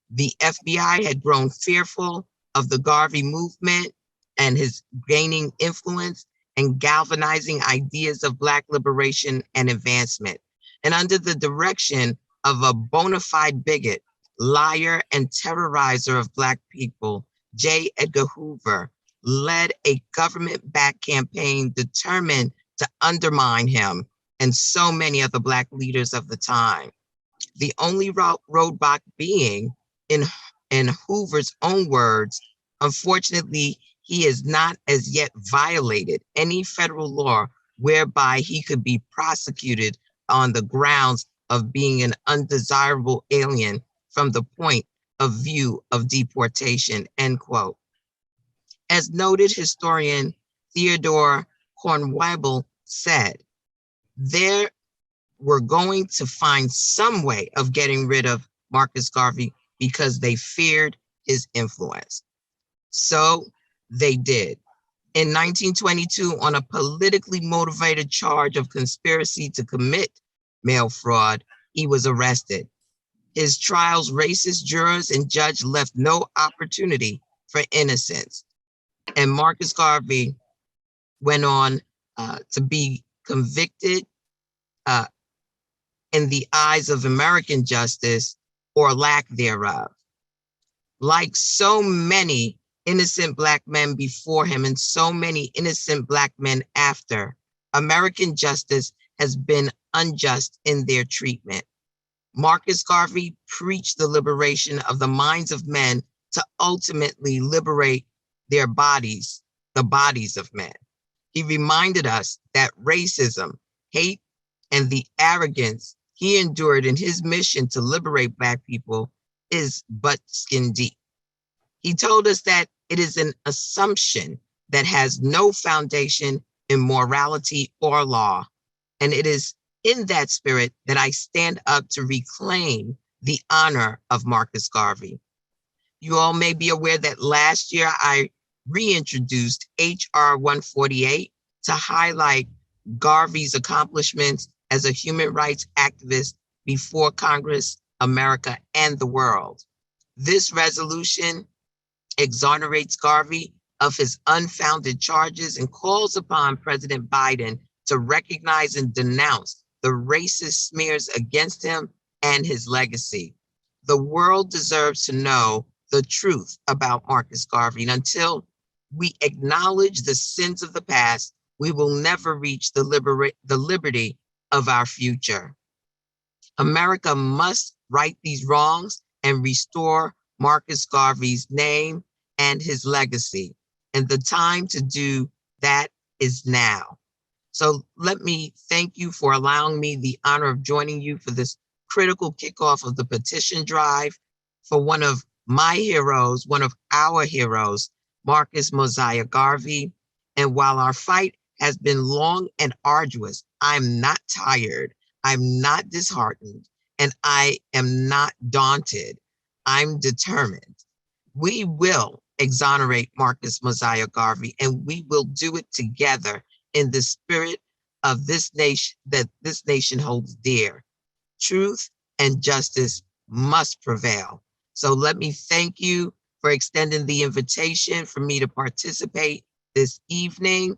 The FBI had grown fearful of the Garvey movement and his gaining influence and galvanizing ideas of Black liberation and advancement. And under the direction of a bona fide bigot, liar, and terrorizer of Black people, J. Edgar Hoover led a government-backed campaign determined to undermine him and so many other Black leaders of the time. The only roadblock being, in Hoover's own words, unfortunately, he has not as yet violated any federal law whereby he could be prosecuted on the grounds of being an undesirable alien from the point of view of deportation, end quote. As noted historian Theodore Cornwebel said, there were going to find some way of getting rid of Marcus Garvey because they feared his influence. So they did. In 1922, on a politically motivated charge of conspiracy to commit mail fraud, he was arrested. His trial's racist jurors and judge left no opportunity for innocence. And Marcus Garvey went on to be convicted in the eyes of American justice or lack thereof. Like so many innocent Black men before him and so many innocent Black men after, American justice has been unjust in their treatment. Marcus Garvey preached the liberation of the minds of men to ultimately liberate their bodies, the bodies of men. He reminded us that racism, hate, and the arrogance he endured in his mission to liberate Black people is but skin deep. He told us that it is an assumption that has no foundation in morality or law, and it is in that spirit that I stand up to reclaim the honor of Marcus Garvey. You all may be aware that last year I reintroduced HR 148 to highlight Garvey's accomplishments as a human rights activist before Congress, America, and the world. This resolution exonerates Garvey of his unfounded charges and calls upon President Biden to recognize and denounce the racist smears against him and his legacy. The world deserves to know the truth about Marcus Garvey. And until we acknowledge the sins of the past, we will never reach the liberty of our future. America must right these wrongs and restore Marcus Garvey's name and his legacy. And the time to do that is now. So let me thank you for allowing me the honor of joining you for this critical kickoff of the petition drive for one of my heroes, one of our heroes, Marcus Mosiah Garvey. And while our fight has been long and arduous, I'm not tired, I'm not disheartened, and I am not daunted. I'm determined. We will exonerate Marcus Mosiah Garvey, and we will do it together in the spirit of this nation that this nation holds dear. Truth and justice must prevail. So let me thank you for extending the invitation for me to participate this evening.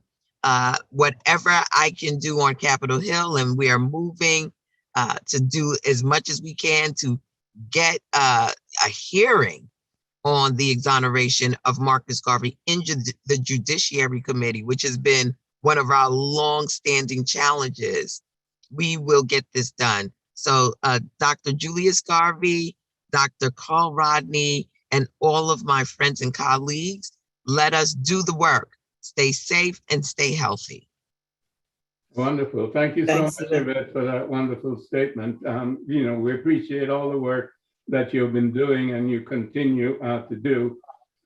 Whatever I can do on Capitol Hill, and we are moving to do as much as we can to get a hearing on the exoneration of Marcus Garvey in the Judiciary Committee, which has been one of our long-standing challenges. We will get this done. So Dr. Julius Garvey, Dr. Carl Rodney, and all of my friends and colleagues, let us do the work stay safe, and stay healthy.
Wonderful. Thank you so
Thanks,
much,
Yvette.
Yvette, for that wonderful statement. We appreciate all the work that you've been doing and you continue to do.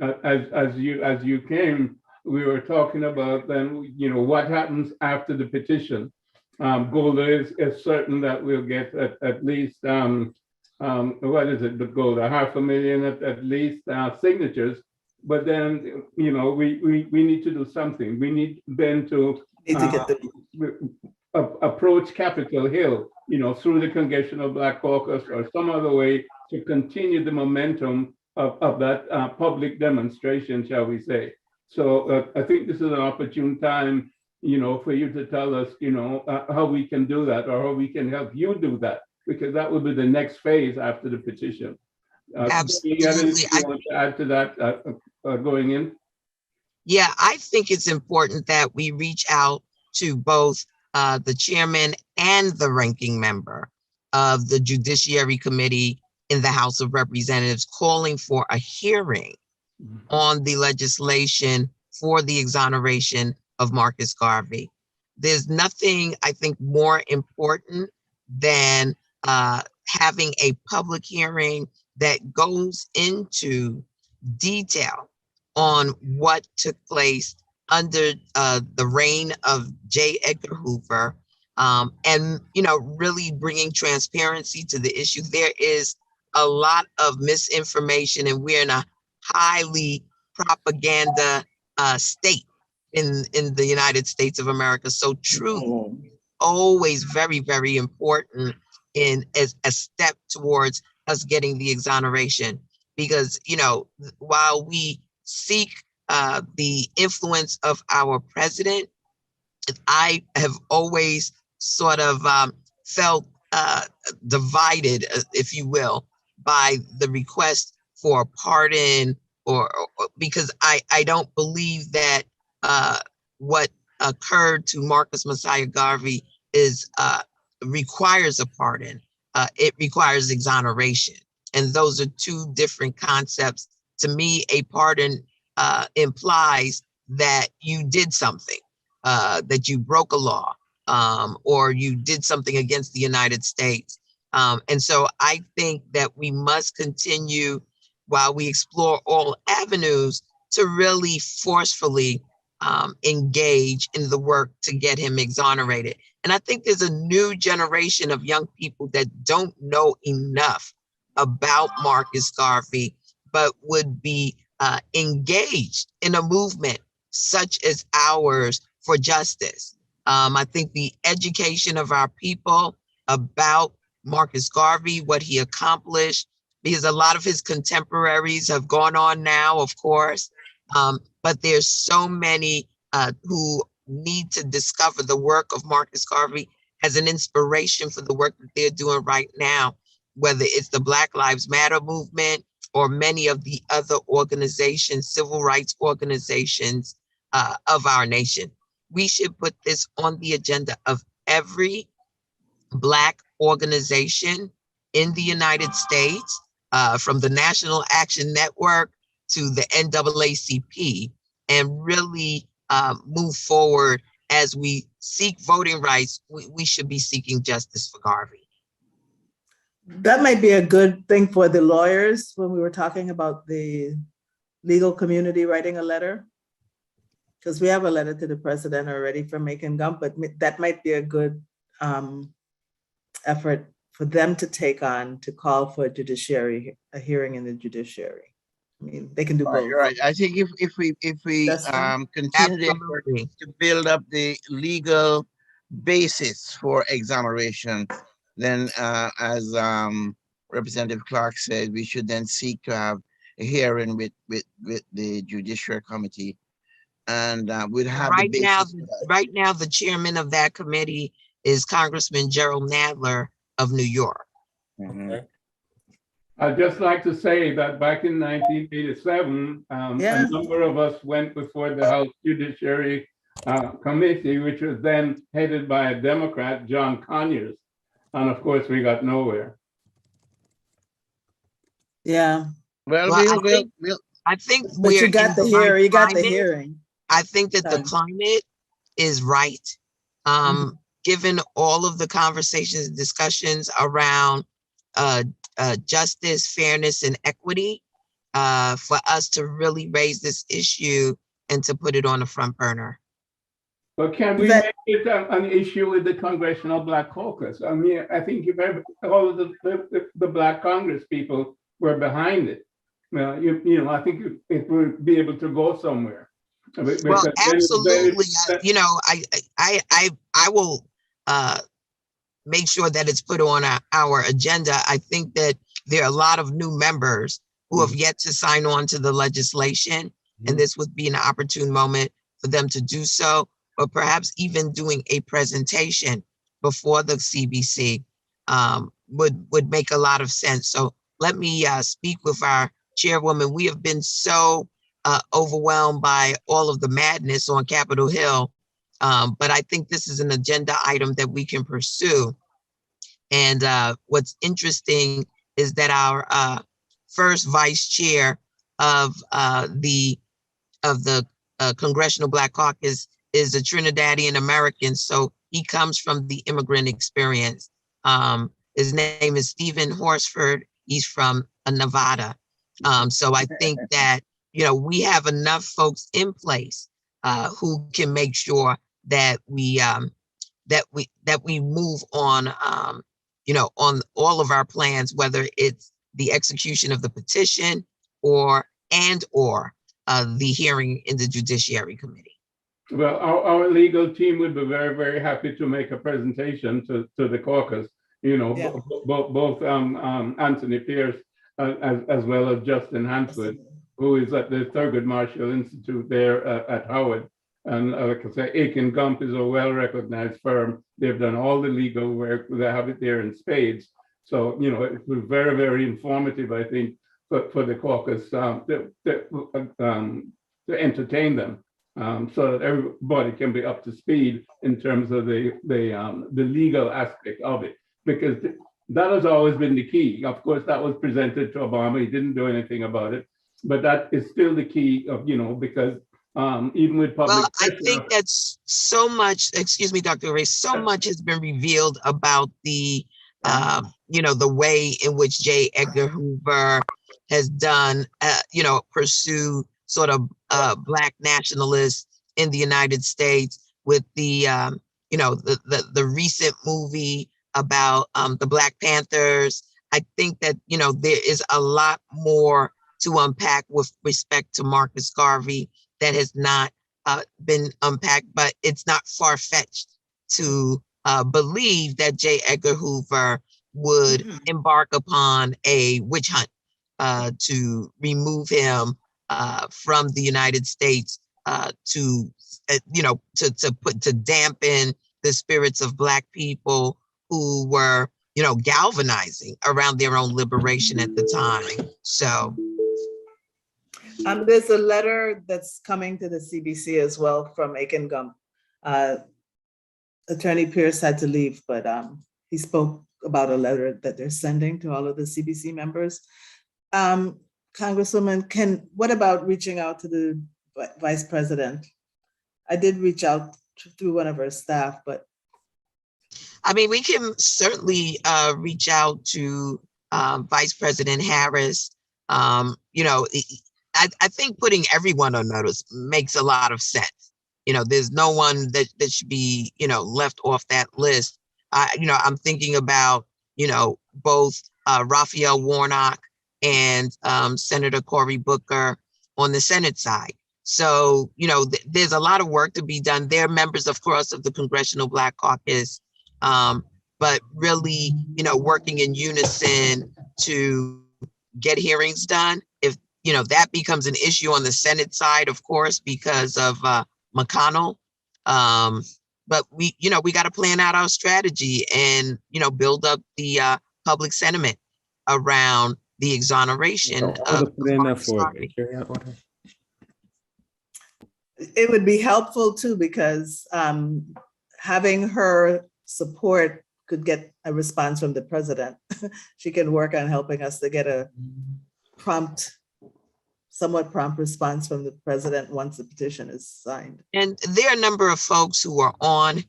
As you came, we were talking about then, what happens after the petition. Golda is certain that we'll get at least, what is it, the Golda, 500,000 at least signatures. But then, we need to do something. We need then to
Need to get the
approach Capitol Hill, through the Congressional Black Caucus or some other way to continue the momentum of that public demonstration, shall we say. So I think this is an opportune time, for you to tell us, how we can do that or how we can help you do that, because that will be the next phase after the petition.
Absolutely.
You have anything you want to add to that going in?
Yeah, I think it's important that we reach out to both the chairman and the ranking member of the Judiciary Committee in the House of Representatives, calling for a hearing on the legislation for the exoneration of Marcus Garvey. There's nothing, I think, more important than having a public hearing that goes into detail on what took place under the reign of J. Edgar Hoover, and really bringing transparency to the issue. There is a lot of misinformation, and we're in a highly propaganda state in the United States of America. So truth always very, very important as a step towards us getting the exoneration, because while we seek the influence of our president, I have always sort of felt divided, if you will, by the request for a pardon, or because I don't believe that what occurred to Marcus Messiah Garvey requires a pardon. It requires exoneration. And those are two different concepts. To me, a pardon implies that you did something, that you broke a law, or you did something against the United States. And so I think that we must continue, while we explore all avenues, to really forcefully engage in the work to get him exonerated. And I think there's a new generation of young people that don't know enough about Marcus Garvey, but would be engaged in a movement such as ours for justice. I think the education of our people about Marcus Garvey, what he accomplished, because a lot of his contemporaries have gone on now, of course, but there's so many who need to discover the work of Marcus Garvey as an inspiration for the work that they're doing right now, whether it's the Black Lives Matter movement or many of the other organizations, civil rights organizations of our nation. We should put this on the agenda of every Black organization in the United States, from the National Action Network to the NAACP, and really move forward. As we seek voting rights, we should be seeking justice for Garvey.
That might be a good thing for the lawyers when we were talking about the legal community writing a letter, because we have a letter to the president already from Macon Gump, but that might be a good effort for them to take on, to call for a hearing in the judiciary. I mean, they can do both.
You're right. I think if we continue to build up the legal basis for exoneration, then as Representative Clark said, we should then seek to have a hearing with the Judiciary Committee, and we'd have
right now the chairman of that committee is Congressman Gerald Nadler of New York.
Mm-hmm.
I'd just like to say that back in 1987, a number of us went before the House Judiciary Committee, which was then headed by a Democrat, John Conyers. And of course, we got nowhere.
Yeah.
Well,
I think
but you got the hearing. You got the hearing.
I think that the
Done.
climate is right. Given all of the conversations and discussions around justice, fairness, and equity, for us to really raise this issue and to put it on the front burner.
But can we
That-
make it an issue with the Congressional Black Caucus? I mean, I think if all of the Black Congress people were behind it, well, you know, I think it would be able to go somewhere.
Well,
Because then
absolutely. You know, I will make sure that it's put on our agenda. I think that there are a lot of new members who have yet to sign on to the legislation, and this would be an opportune moment for them to do so, or perhaps even doing a presentation before the CBC would make a lot of sense. So let me speak with our chairwoman. We have been so overwhelmed by all of the madness on Capitol Hill, but I think this is an agenda item that we can pursue. And what's interesting is that our first vice chair of the Congressional Black Caucus is a Trinidadian American, so he comes from the immigrant experience. His name is Stephen Horsford. He's from Nevada. So I think that, you know, we have enough folks in place who can make sure that we move on, you know, on all of our plans, whether it's the execution of the petition or the hearing in the Judiciary Committee.
well, our legal team would be very, very happy to make a presentation to the caucus. You know,
Yeah.
both Anthony Pierce as well as Justin Hansford, who is at the Thurgood Marshall Institute there at Howard. And like I say, Aiken Gump is a well-recognized firm. They've done all the legal work. They have it there in spades. So, you know, it was very, very informative, I think, for the caucus to entertain them, so that everybody can be up to speed in terms of the legal aspect of it. Because that has always been the key. Of course, that was presented to Obama. He didn't do anything about it. But that is still the key of, you know, because even with public
Well, I
pressure,
think that's so much, excuse me, Dr. Ray, so much has been revealed about the, you know, the way in which J. Edgar Hoover has done, you know, pursue sort of Black nationalists in the United States with the, you know, the recent movie about the Black Panthers. I think that, you know, there is a lot more to unpack with respect to Marcus Garvey that has not been unpacked, but it's not far-fetched to believe that J. Edgar Hoover would embark upon a witch hunt to remove him from the United States, to you know, to dampen the spirits of Black people who were, you know, galvanizing around their own liberation at the time. So
there's a letter that's coming to the CBC as well from Aiken Gump. Attorney Pierce had to leave, but he spoke about a letter that they're sending to all of the CBC members. Congresswoman, what about reaching out to the Vice President? I did reach out through one of her staff, but.
I mean, we can certainly reach out to Vice President Harris. You know, I think putting everyone on notice makes a lot of sense. You know, there's no one that should be, you know, left off that list. You know, I'm thinking about, you know, both Raphael Warnock and Senator Cory Booker on the Senate side. So, you know, there's a lot of work to be done. They're members, of course, of the Congressional Black Caucus, but really, you know, working in unison to get hearings done. If, you know, that becomes an issue on the Senate side, of course, because of McConnell. But we, you know, we got to plan out our strategy and, you know, build up the public sentiment around the exoneration of Marcus Garvey.
It would be helpful too, because having her support could get a response from the president. She can work on helping us to get a prompt somewhat prompt response from the president once the petition is signed.
And there are a number of folks who are on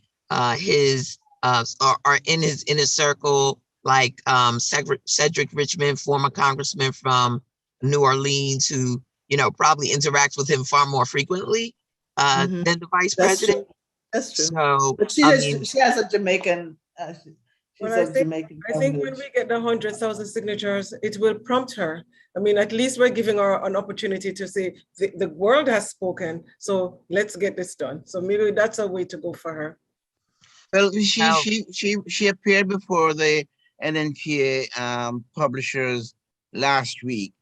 his are in his inner circle, like Cedric Richmond, former congressman from New Orleans, who, you know, probably interacts with him far more frequently
Mhm.
than the vice
That's true.
president.
That's true.
So,
But she
I
has,
mean,
she has a Jamaican, she's
Well, I
of Jamaican
think when
heritage.
we get the 100,000 signatures, it will prompt her. I mean, at least we're giving her an opportunity to say the world has spoken, so let's get this done. So maybe that's a way to go for her.
Well,
Now-
she appeared before the NNPA publishers last week,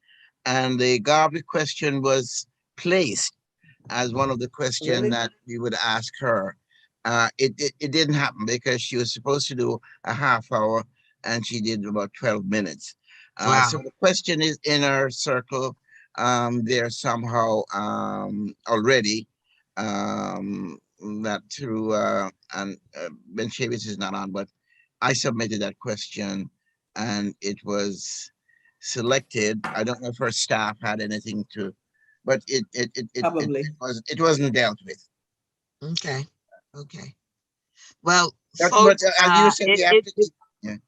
and the Garvey question was placed as one of the questions
Really?
that we would ask her. It didn't happen because she was supposed to do a half hour and she did about 12 minutes.
Wow.
So the question is in our circle there somehow already that through and Ben Chavis is not on, but I submitted that question and it was selected. I don't know if her staff had anything to, but
Probably.
it wasn't dealt with.
Okay. Okay. Well,
But
folks,
as you said, we have to,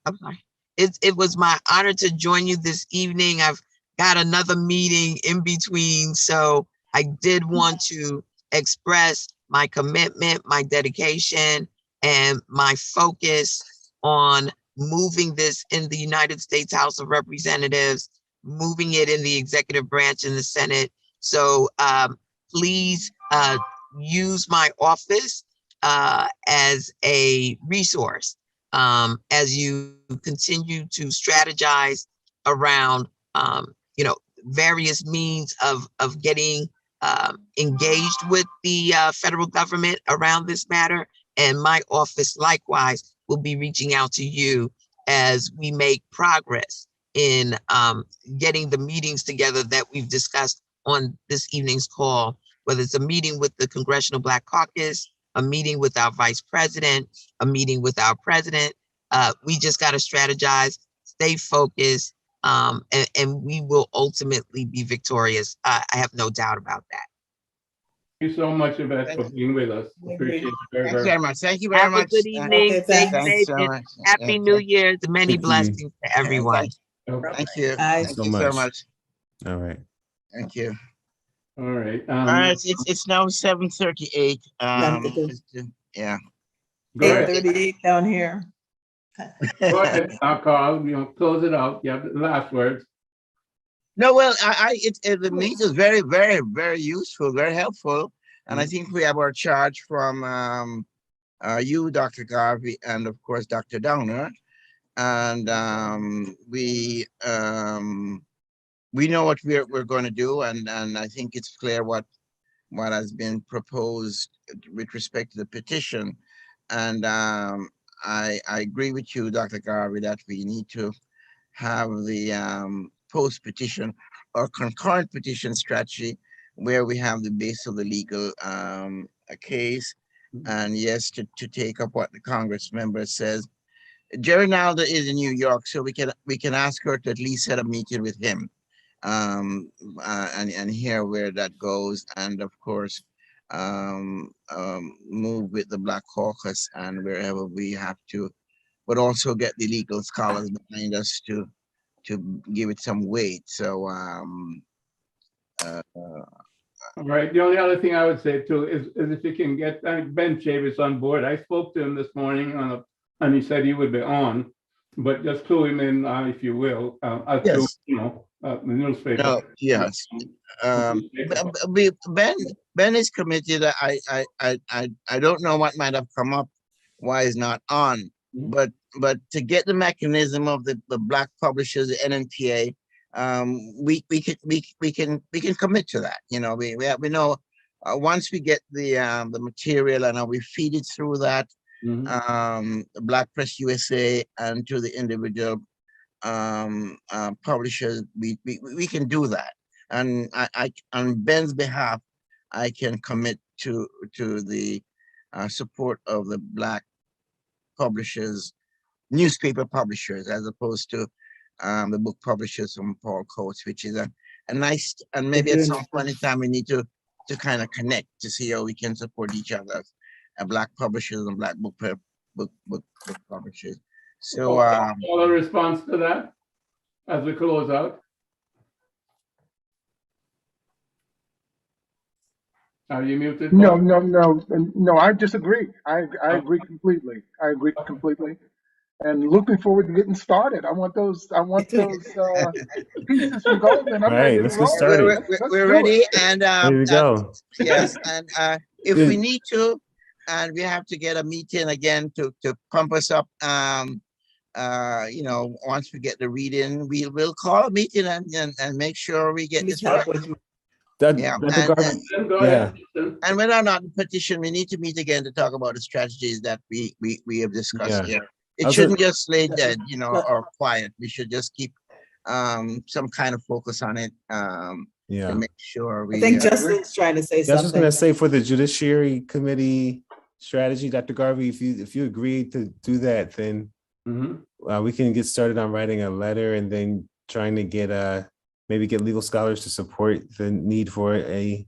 I'm sorry. It was my honor to join you this evening. I've got another meeting in between, so I did want to express my commitment, my dedication, and my focus on moving this in the United States House of Representatives, moving it in the executive branch in the Senate. So please use my office as a resource as you continue to strategize around, you know, various means of getting engaged with the federal government around this matter. And my office likewise will be reaching out to you as we make progress in getting the meetings together that we've discussed on this evening's call, whether it's a meeting with the Congressional Black Caucus, a meeting with our vice president, a meeting with our president. We just got to strategize, stay focused, and we will ultimately be victorious. I have no doubt about that.
Thank you so much, Yvette, for being with us. Appreciate it very,
Thanks
very
very
much.
much. Thank you very
Have a
much.
good evening.
Okay,
Stay
thanks.
safe
so
and
much.
happy New Year's and many
Thank you.
blessings to everyone.
Okay.
Thank you.
Bye.
Thank
So
you so
much.
much.
All right.
Thank you.
All right.
All right, it's now 7:38. Yeah.
Go ahead.
8:38 down here.
Go ahead, Carl, you know, close it out. You have the last words.
No, well, the meeting is very, very, very useful, very helpful. And I think we have our charge from you, Dr. Garvey, and of course, Dr. Downer. And we know what we're going to do, and I think it's clear what has been proposed with respect to the petition. And I agree with you, Dr. Garvey, that we need to have the post-petition or concurrent petition strategy where we have the base of the legal case. And yes, to take up what the Congress member says. Jerry Nalder is in New York, so we can ask her to at least set a meeting with him and hear where that goes. And of course, move with the Black Caucus and wherever we have to, but also get the legal scholars behind us to give it some weight. So
All right. The only other thing I would say too is if you can get Ben Chavis on board. I spoke to him this morning and he said he would be on, but just clue him in if you will.
Yes.
The newspaper.
No, yes. Ben is committed. I don't know what might have come up, why he's not on, but to get the mechanism of the Black publishers, the NNPA, we can commit to that. You know, we know once we get the material and we feed it through that Black Press USA and to the individual publishers, we can do that. And I on Ben's behalf, I can commit to the support of the Black publishers, newspaper publishers, as opposed to the book publishers from Paul Coates, which is nice, and maybe at some point in time we need to kind of connect to see how we can support each other, Black publishers and Black book publishers. So
All a response to that as we close out? Are you muted?
No,
Paul?
no, I disagree. I agree completely. I agree completely. And looking forward to getting started. I want those pieces from Goldman. I'm ready
Right,
to
let's get
roll.
started.
we're
do
ready,
it.
and
There we go.
yes, and if we need to, and we have to get a meeting again to pump us up, you know, once we get the reading, we'll call a meeting and make sure we get this right. Yeah,
Dr. Garvey,
Go
yeah.
ahead.
and whether or not the petition, we need to meet again to talk about the strategies that we have discussed
Yeah.
here. It
Also-
shouldn't just lay dead, you know, or quiet. We should just keep some kind of focus on it
Yeah.
to make sure we.
I think Justin's trying to say
I was just
something.
gonna say for the Judiciary Committee strategy, Dr. Garvey, if you agree to do that, then
Mhm.
we can get started on writing a letter and then trying to get maybe get legal scholars to support the need for a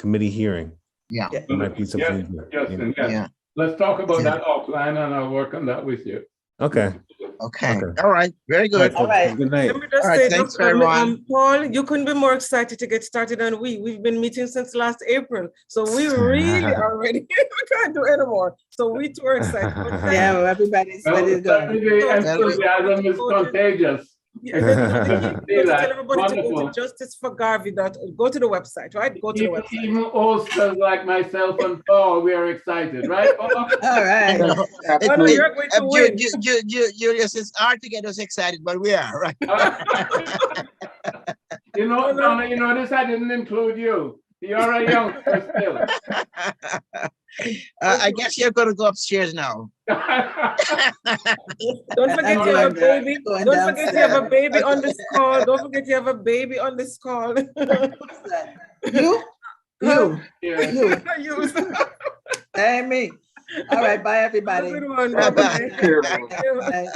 committee hearing.
Yeah.
It might be something.
Justin, yes.
Yeah.
Let's talk about
Yeah.
that offline, and I'll work on that with you.
Okay.
Okay.
Okay.
All right. Very good.
All right.
Good night.
Let me just
All right,
say,
thanks,
Dr.
everyone.
Paul, you couldn't be more excited to get started than we've been meeting since last April. So we really are ready. We can't do anymore. So we too are excited.
Yeah, well, everybody's ready to go.
The enthusiasm is contagious.
Yeah, tell
that.
everybody to go
Wonderful.
to justiceforgarvey.org. Go to the website, right? Go to the website.
Even oldsters like myself and Paul, we are excited, right, Paul?
All right.
Absolutely.
You're going to win.
Julius, it's hard to get us excited, but we are, right?
You know, Donna, you notice I didn't include you. You're a youngster still.
I guess you're going to go upstairs now.
Don't forget you have a baby.
Going
Don't forget you have a
downstairs.
baby on this call. Don't forget you have a baby on this call.
You? You?
Yeah.
You? Hey, me. All right, bye, everybody.
Good one.
Bye-bye.
Bye-bye.
Take care, everyone.
Thank you.
Bye.